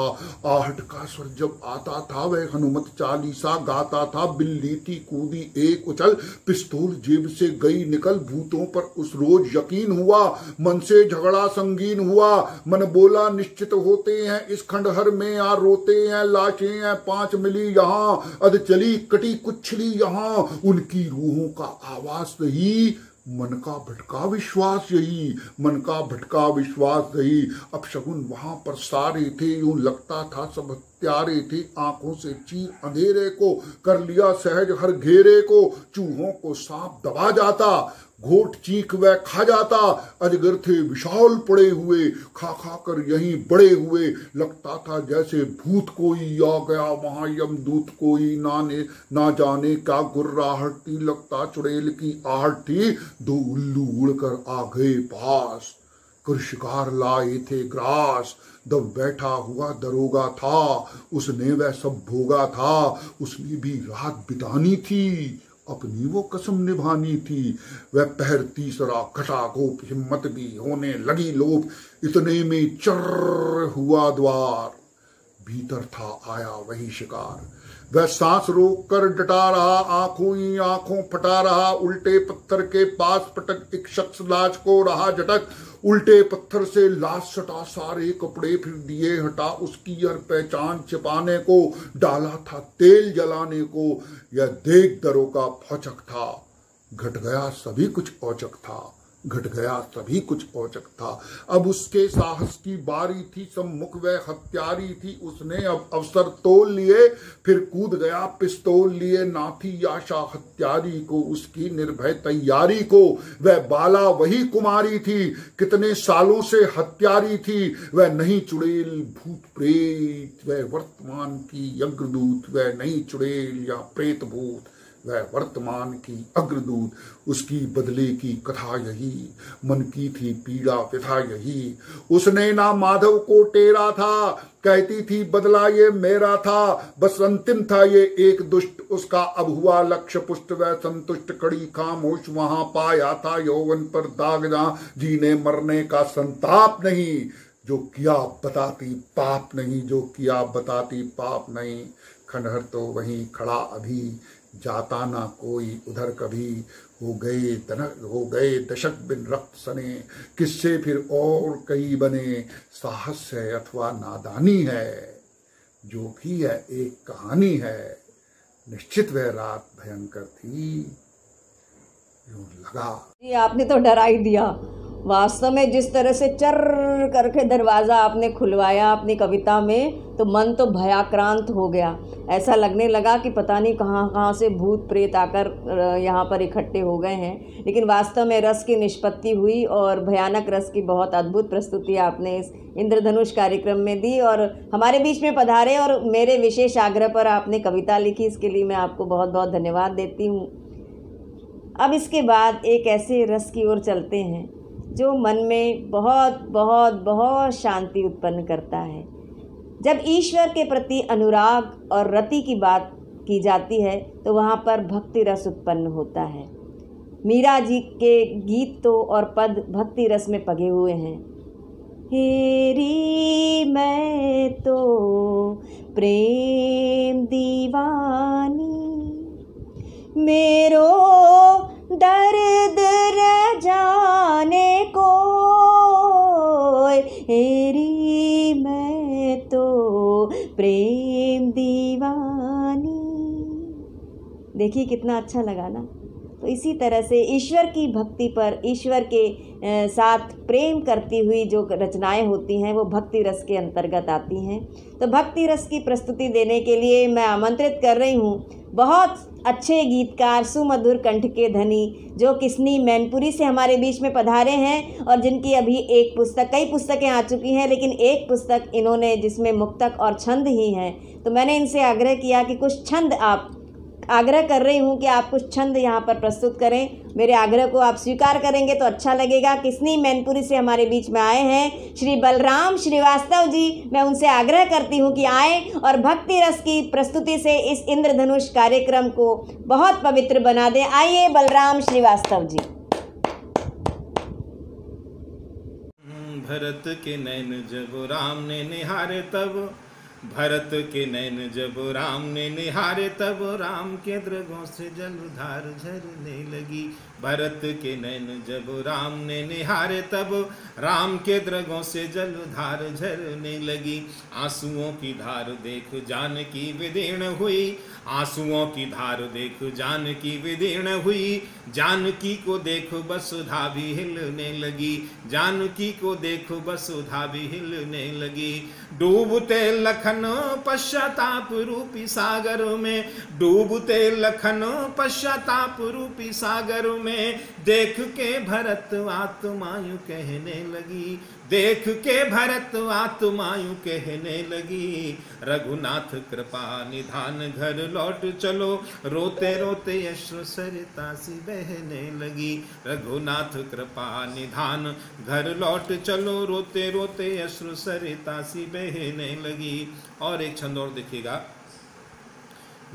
आहट का स्वर जब आता था वह हनुमत चालीसा गाता था, बिल्ली थी कूदी एक उछल, पिस्तौल जेब से गई निकल, भूतों पर उस रोज यकीन हुआ, मन से झगड़ा संगीन हुआ, मन बोला निश्चित होते हैं इस खंडहर में, या रोते हैं लाशें हैं 5 मिली यहाँ, अध चली कटी कुछली यहाँ, उनकी रूहों का आवाज सही, मन का भटका विश्वास यही, मन का भटका विश्वास यही। अपशगुन वहां पर सारे थे, यूं लगता था सब हत्यारे थे, आंखों से चीर अंधेरे को, कर लिया सहज हर घेरे को, चूहों को सांप दबा जाता, घोट चीख वह खा जाता, अजगर थे विशाल पड़े हुए, खा खा कर यहीं बड़े हुए, लगता था जैसे भूत कोई आ गया वहां, यमदूत कोई ना जाने क्या गुर्राहट थी, लगता चुड़ैल की आहट थी, 2 उल्लू उड़कर आ गए पास, कर शिकार लाए थे ग्रास, दब बैठा हुआ दरोगा था, उसने वह सब भोगा था, उसने भी रात बितानी थी, अपनी वो कसम निभानी थी, वह पहर तीसरा घटा गोप, हिम्मत भी होने लगी लोप, इतने में चर्र हुआ द्वार, भीतर था आया वही शिकार, वह सांस रोक कर डटा रहा, आंखों ही आंखों फटा रहा, उल्टे पत्थर के पास पटक एक शख्स लाश को रहा झटक, उल्टे पत्थर से लाश सटा, सारे कपड़े फिर दिए हटा, उसकी हर पहचान छिपाने को, डाला था तेल जलाने को, यह देख दरोगा फौचक था, घट गया सभी कुछ औचक था, घट गया सभी कुछ औचक था, अब उसके साहस की बारी थी, सम्मुख वह हत्यारी थी, उसने अब अवसर तोल लिए, फिर कूद गया पिस्तौल लिए, ना थी आशा हत्यारी को, उसकी निर्भय तैयारी को, वह बाला वही कुमारी थी, कितने सालों से हत्यारी थी, वह नहीं चुड़ैल भूत प्रेत, वह वर्तमान की अग्रदूत, वह नहीं चुड़ैल या प्रेत भूत, वह वर्तमान की अग्रदूत, उसकी बदले की कथा यही, मन की थी पीड़ा व्यथा यही, उसने ना माधव को टेरा था, कहती थी बदला ये मेरा था, बस अंतिम था ये एक दुष्ट, उसका अब हुआ लक्ष्य पुष्ट, वह संतुष्ट कड़ी खामोश, वहां पाया था यौवन पर दाग, जहां जीने मरने का संताप नहीं, जो किया बताती पाप नहीं, जो किया बताती पाप नहीं, खंडहर तो वहीं खड़ा अभी, जाता ना कोई उधर कभी, हो गए दशक बिन रक्त सने, किससे फिर और कई बने, साहस है अथवा नादानी है, जो भी है एक कहानी है, निश्चित वह रात भयंकर थी, यूं लगा। जी आपने तो डरा ही दिया, वास्तव में जिस तरह से चर्र करके दरवाज़ा आपने खुलवाया अपनी कविता में, तो मन तो भयाक्रांत हो गया, ऐसा लगने लगा कि पता नहीं कहाँ कहाँ से भूत प्रेत आकर यहाँ पर इकट्ठे हो गए हैं, लेकिन वास्तव में रस की निष्पत्ति हुई और भयानक रस की बहुत अद्भुत प्रस्तुति आपने इस इंद्रधनुष कार्यक्रम में दी और हमारे बीच में पधारे और मेरे विशेष आग्रह पर आपने कविता लिखी, इसके लिए मैं आपको बहुत बहुत धन्यवाद देती हूँ। अब इसके बाद एक ऐसे रस की ओर चलते हैं जो मन में बहुत बहुत बहुत शांति उत्पन्न करता है। जब ईश्वर के प्रति अनुराग और रति की बात की जाती है तो वहाँ पर भक्ति रस उत्पन्न होता है। मीरा जी के गीत तो और पद भक्ति रस में पगे हुए हैं। हेरी मैं तो प्रेम दीवानी, मेरो दर्द र जाने को, हेरी मैं तो प्रेम दीवानी। देखिए कितना अच्छा लगा ना। तो इसी तरह से ईश्वर की भक्ति पर, ईश्वर के साथ प्रेम करती हुई जो रचनाएं होती हैं वो भक्ति रस के अंतर्गत आती हैं। तो भक्ति रस की प्रस्तुति देने के लिए मैं आमंत्रित कर रही हूँ बहुत अच्छे गीतकार, सुमधुर कंठ के धनी जो किसनी मैनपुरी से हमारे बीच में पधारे हैं और जिनकी अभी एक पुस्तक, कई पुस्तकें आ चुकी हैं लेकिन एक पुस्तक इन्होंने जिसमें मुक्तक और छंद ही हैं। तो मैंने इनसे आग्रह किया कि कुछ छंद आप आग्रह कर रही हूँ कि आप कुछ छंद यहाँ पर प्रस्तुत करें। मेरे आग्रह को आप स्वीकार करेंगे तो अच्छा लगेगा। किसनी मैनपुरी से हमारे बीच में आए हैं श्री बलराम श्रीवास्तव जी, मैं उनसे आग्रह करती हूँ कि आए और भक्ति रस की प्रस्तुति से इस इंद्रधनुष कार्यक्रम को बहुत पवित्र बना दें। आइए बलराम श्रीवास्तव जी। भरत के नैन जब राम ने निहारे तब, भरत के नैन जब राम ने निहारे तब, राम के दृगों से जलधार झरने लगी। भरत के नैन जब राम ने निहारे तब, राम के दृगों से जलधार झरने लगी। आंसुओं की धार देख जानकी विदीर्ण हुई, आंसुओं की धार देख जानकी विदीर्ण हुई। जानकी को देख वसुधा भी हिलने लगी, जानकी को देख वसुधा भी हिलने लगी। डूबते लखन पश्चाताप रूपी सागर में, डूबते लखन पश्चाताप रूपी सागर में, देख के भरत आत्मायु कहने लगी, देख के भरत आत्मायु कहने लगी। रघुनाथ कृपा निधान घर लौट चलो, रोते रोते अश्रु सरिता सी बहने लगी। रघुनाथ कृपा निधान घर लौट चलो, रोते रोते अश्रु सरिता सी बहने लगी। और एक छंद और देखिएगा।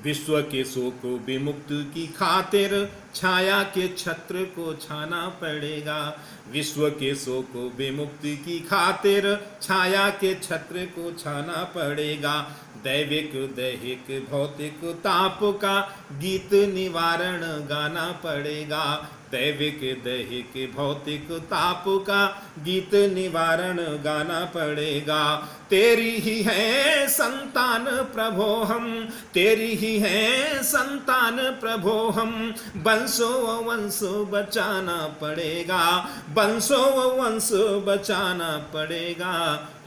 विश्व के शोक विमुक्त की खातिर, छाया के छत्र को छाना पड़ेगा। विश्व के शोक विमुक्ति की खातिर, छाया के छत्र को छाना पड़ेगा। दैविक दैहिक भौतिक ताप का गीत निवारण गाना पड़ेगा। दैविक दैहिक भौतिक ताप का गीत निवारण गाना पड़ेगा। तेरी ही है संतान प्रभो हम, तेरी ही है संतान प्रभो हम, वंशो वंश बचाना पड़ेगा, वंशो वंश बचाना पड़ेगा।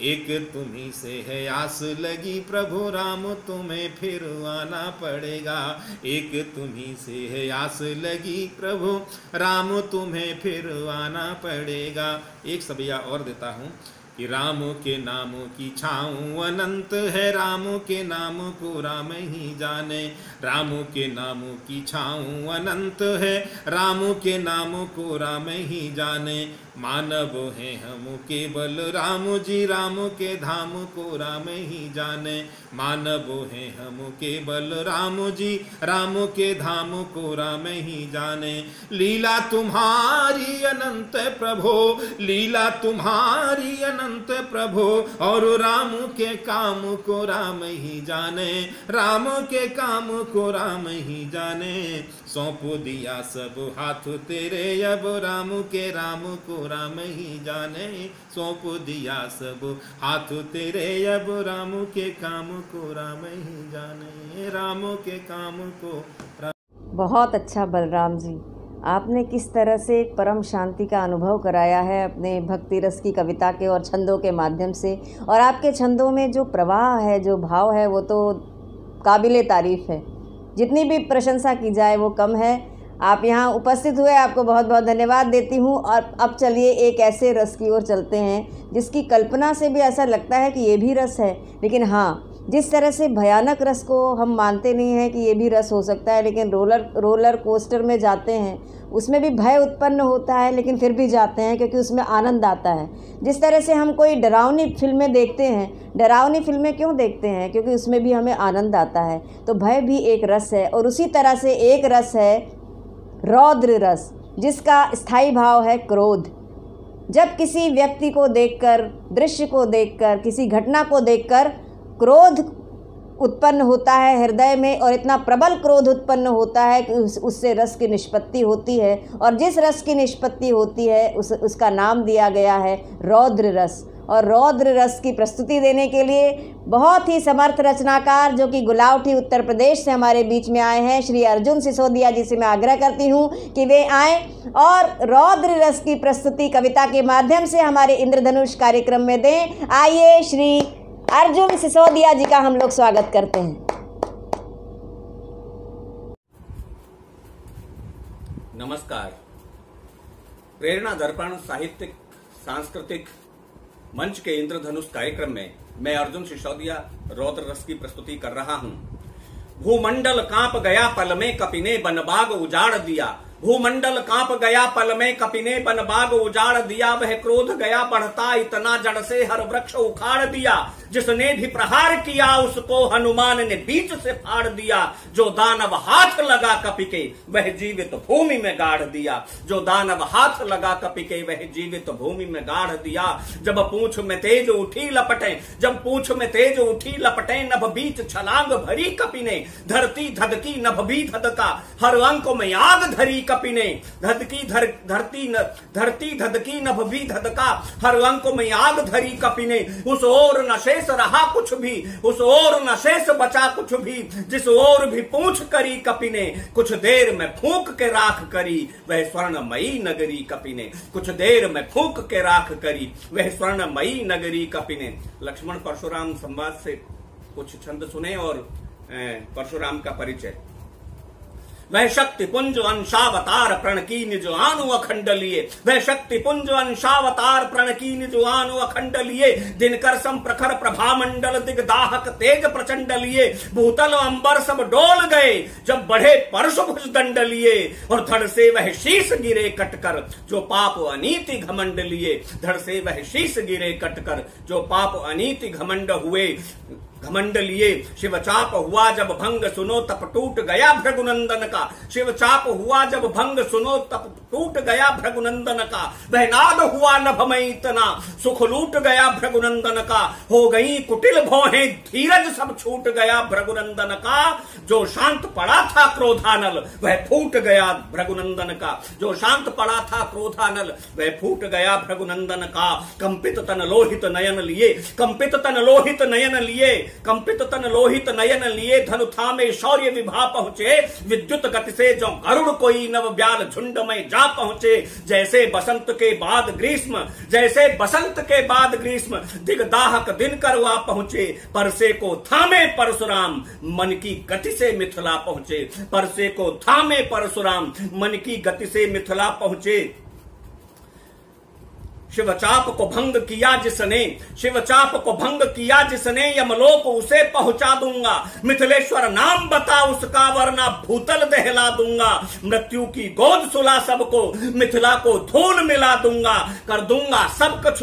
एक तुम्ही से है आस लगी प्रभु राम, तुम्हें फिर आना पड़ेगा। एक तुम्ही से है आस लगी प्रभु राम, तुम्हें फिर आना पड़ेगा। एक सबिया और देता हूँ कि राम के नाम की छाँव अनंत है, राम के नाम को राम ही जाने। राम के नाम की छाँव अनंत है, राम के नाम को राम ही जाने। मानव हैं हम केवल राम जी, राम के धाम को राम ही जाने। मानव हैं हम केवल राम जी, राम के धाम को राम ही जाने। लीला तुम्हारी अनंत प्रभो, लीला तुम्हारी अनंत प्रभो, और राम के काम को राम ही जाने, राम के काम को राम ही जाने। सौंप दिया सब हाथ तेरे, अब राम के राम को राम ही जाने। सौंप दिया सब हाथ तेरे, अब राम के काम को राम ही जाने, राम के काम को राम। बहुत अच्छा बलराम जी, आपने किस तरह से एक परम शांति का अनुभव कराया है अपने भक्ति रस की कविता के और छंदों के माध्यम से। और आपके छंदों में जो प्रवाह है, जो भाव है, वो तो काबिले तारीफ़ है। जितनी भी प्रशंसा की जाए वो कम है। आप यहाँ उपस्थित हुए, आपको बहुत बहुत धन्यवाद देती हूँ। और अब चलिए एक ऐसे रस की ओर चलते हैं जिसकी कल्पना से भी ऐसा लगता है कि ये भी रस है, लेकिन हाँ, जिस तरह से भयानक रस को हम मानते नहीं हैं कि ये भी रस हो सकता है, लेकिन रोलर कोस्टर में जाते हैं, उसमें भी भय उत्पन्न होता है, लेकिन फिर भी जाते हैं क्योंकि उसमें आनंद आता है। जिस तरह से हम कोई डरावनी फिल्में देखते हैं, डरावनी फिल्में क्यों देखते हैं? क्योंकि उसमें भी हमें आनंद आता है। तो भय भी एक रस है। और उसी तरह से एक रस है रौद्र रस, जिसका स्थायी भाव है क्रोध। जब किसी व्यक्ति को देखकर, दृश्य को देखकर, किसी घटना को देखकर क्रोध उत्पन्न होता है हृदय में, और इतना प्रबल क्रोध उत्पन्न होता है कि उससे रस की निष्पत्ति होती है। और जिस रस की निष्पत्ति होती है उसका नाम दिया गया है रौद्र रस। और रौद्र रस की प्रस्तुति देने के लिए बहुत ही समर्थ रचनाकार, जो कि गुलावटी उत्तर प्रदेश से हमारे बीच में आए हैं, श्री अर्जुन सिसोदिया जी से मैं आग्रह करती हूँ कि वे आएँ और रौद्र रस की प्रस्तुति कविता के माध्यम से हमारे इंद्रधनुष कार्यक्रम में दें। आइए श्री अर्जुन सिसोदिया जी का हम लोग स्वागत करते हैं। नमस्कार। प्रेरणा दर्पण साहित्यिक सांस्कृतिक मंच के इंद्रधनुष कार्यक्रम में मैं अर्जुन सिसोदिया रौद्र रस की प्रस्तुति कर रहा हूं। भूमंडल कांप गया पल में कपि ने वन बाग उजाड़ दिया। भूमंडल कांप गया पल में कपि ने वन बाग उजाड़ दिया। वह क्रोध गया बढ़ता इतना जड़ से हर वृक्ष उखाड़ दिया। जिसने भी प्रहार किया उसको हनुमान ने बीच से फाड़ दिया। जो दानव हाथ लगा कपि के वह जीवित भूमि में गाड़ दिया। जो दानव हाथ लगा कपि के वह जीवित भूमि में गाड़ दिया। जब पूंछ में तेज उठी लपटे, जब पूंछ में तेज उठी लपटे, नभ बीच छलांग भरी कपि ने। धरती धदकी नभ भी धदका, हर अंक में आग धरी कपि ने। धरती धदकी नभ भी धदका, हर अंक में आग धरी कपि ने। उस ओर न शेष रहा कुछ भी, उस ओर न शेष बचा कुछ भी। जिस ओर भी पूंछ करी कपि ने, कुछ देर में फूंक के राख करी वह स्वर्णमयी नगरी कपि ने। कुछ देर में फूंक के राख करी वह स्वर्णमयी नगरी कपि ने। लक्ष्मण परशुराम संवाद से कुछ छंद सुने और परशुराम का परिचय। वह शक्ति पुंज अंशावतार प्रण की निज आनु अखंड लिए। वह शक्ति पुंज अंशावतार प्रण की निज आनु अखंड लिए। दिनकर सम प्रखर प्रभा मंडल दिगदाहक तेज प्रचंड लिए। भूतल अंबर सब डोल गए जब बढ़े परशु भुज दंड लिए। और धड़ से वह शीश गिरे कटकर जो पाप अनीति घमंड लिए। धड़ से वह शीश गिरे कटकर जो पाप अनीति घमंड हुए घमंड लिए। शिवचाप हुआ जब भंग सुनो तप टूट गया भृगुनंदन का। शिवचाप हुआ जब भंग सुनो तप टूट गया भृगुनंदन का। वह नाद हुआ नभ में इतना सुख लूट गया भृगुनंदन का। हो गई कुटिल भौहें धीरज सब छूट गया भृगुनंदन का। जो शांत पड़ा था क्रोधानल वह फूट गया भृगुनंदन का। जो शांत पड़ा था क्रोधानल वह फूट गया भृगुनंदन का। कंपित तन लोहित नयन लिए, कंपित तन लोहित नयन लिए, कंपित तन लोहित नयन लिए। धनु थामे शौर्य विभा पहुंचे। विद्युत गति से जो गरुड़ कोई नव ब्याल झुंड में जा पहुंचे। जैसे बसंत के बाद ग्रीष्म, जैसे बसंत के बाद ग्रीष्म दिगदाहक दिन करवा पहुंचे। परसे को थामे परशुराम मन की गति से मिथिला पहुंचे। परसे को थामे परशुराम मन की गति से मिथिला पहुंचे। शिवचाप को भंग किया जिसने, शिवचाप को भंग किया जिसने, यमलोक उसे पहुंचा दूंगा। मिथिलेश्वर नाम बता उसका वरना भूतल दहला दूंगा। मृत्यु की गोद सुला सबको, मिथिला को धूल मिला दूंगा। कर दूंगा सब कुछ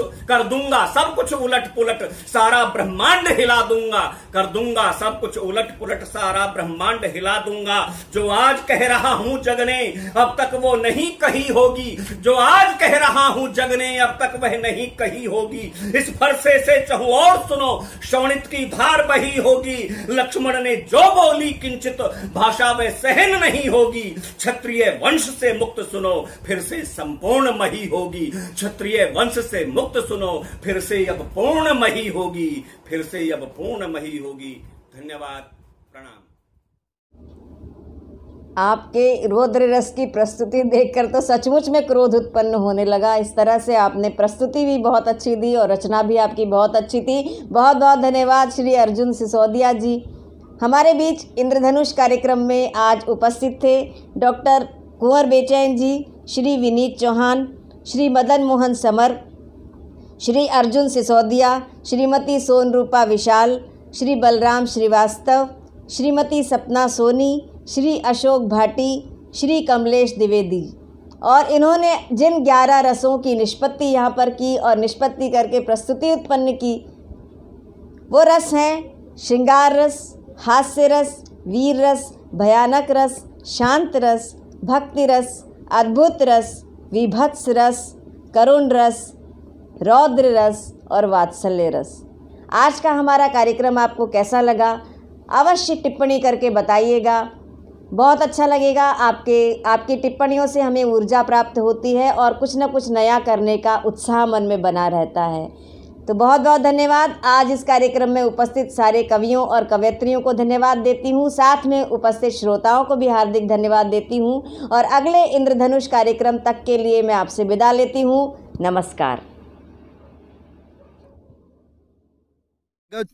उलट पुलट, सारा ब्रह्मांड हिला दूंगा। कर दूंगा सब कुछ उलट पुलट, सारा ब्रह्मांड हिला दूंगा। जो आज कह रहा हूं जगने अब तक वो नहीं कही होगी। जो आज कह रहा हूं जगने अब तक वह नहीं कही होगी। इस फरसे से चहु और सुनो शोणित की धार बही होगी। लक्ष्मण ने जो बोली किंचित भाषा वह सहन नहीं होगी। क्षत्रिय वंश से मुक्त सुनो फिर से संपूर्ण मही होगी। क्षत्रिय वंश से मुक्त सुनो फिर से अब पूर्ण मही होगी। फिर से अब पूर्ण मही होगी। धन्यवाद, प्रणाम। आपके रौद्र रस की प्रस्तुति देखकर तो सचमुच में क्रोध उत्पन्न होने लगा। इस तरह से आपने प्रस्तुति भी बहुत अच्छी दी और रचना भी आपकी बहुत अच्छी थी। बहुत बहुत धन्यवाद श्री अर्जुन सिसोदिया जी। हमारे बीच इंद्रधनुष कार्यक्रम में आज उपस्थित थे डॉक्टर कुंवर बेचैन जी, श्री विनीत चौहान, श्री मदन मोहन समर, श्री अर्जुन सिसोदिया, श्रीमती सोनरूपा विशाल, श्री बलराम श्रीवास्तव, श्रीमती सपना सोनी, श्री अशोक भाटी, श्री कमलेश द्विवेदी। और इन्होंने जिन 11 रसों की निष्पत्ति यहाँ पर की और निष्पत्ति करके प्रस्तुति उत्पन्न की, वो रस हैं श्रृंगार रस, हास्य रस, वीर रस, भयानक रस, शांत रस, भक्ति रस, अद्भुत रस, विभत्स रस, करुण रस, रौद्र रस और वात्सल्य रस। आज का हमारा कार्यक्रम आपको कैसा लगा अवश्य टिप्पणी करके बताइएगा। बहुत अच्छा लगेगा। आपकी टिप्पणियों से हमें ऊर्जा प्राप्त होती है और कुछ न कुछ नया करने का उत्साह मन में बना रहता है। तो बहुत बहुत धन्यवाद। आज इस कार्यक्रम में उपस्थित सारे कवियों और कवयित्रियों को धन्यवाद देती हूँ। साथ में उपस्थित श्रोताओं को भी हार्दिक धन्यवाद देती हूँ। और अगले इंद्रधनुष कार्यक्रम तक के लिए मैं आपसे विदा लेती हूँ। नमस्कार।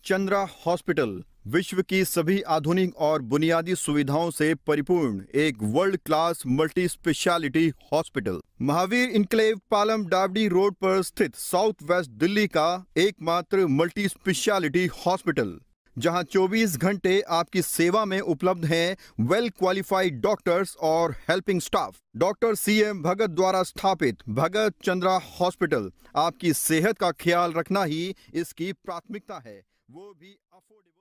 चंद्रा हॉस्पिटल विश्व की सभी आधुनिक और बुनियादी सुविधाओं से परिपूर्ण एक world class multi specialty hospital, Mahavir enclave Palam डावडी रोड पर स्थित साउथ वेस्ट दिल्ली का एकमात्र मल्टी स्पेशलिटी हॉस्पिटल, जहां 24 घंटे आपकी सेवा में उपलब्ध हैं वेल क्वालिफाइड डॉक्टर्स और हेल्पिंग स्टाफ। डॉक्टर CM भगत द्वारा स्थापित भगत चंद्रा हॉस्पिटल आपकी सेहत का ख्याल रखना ही इसकी प्राथमिकता है, वो भी अफोर्डेबल।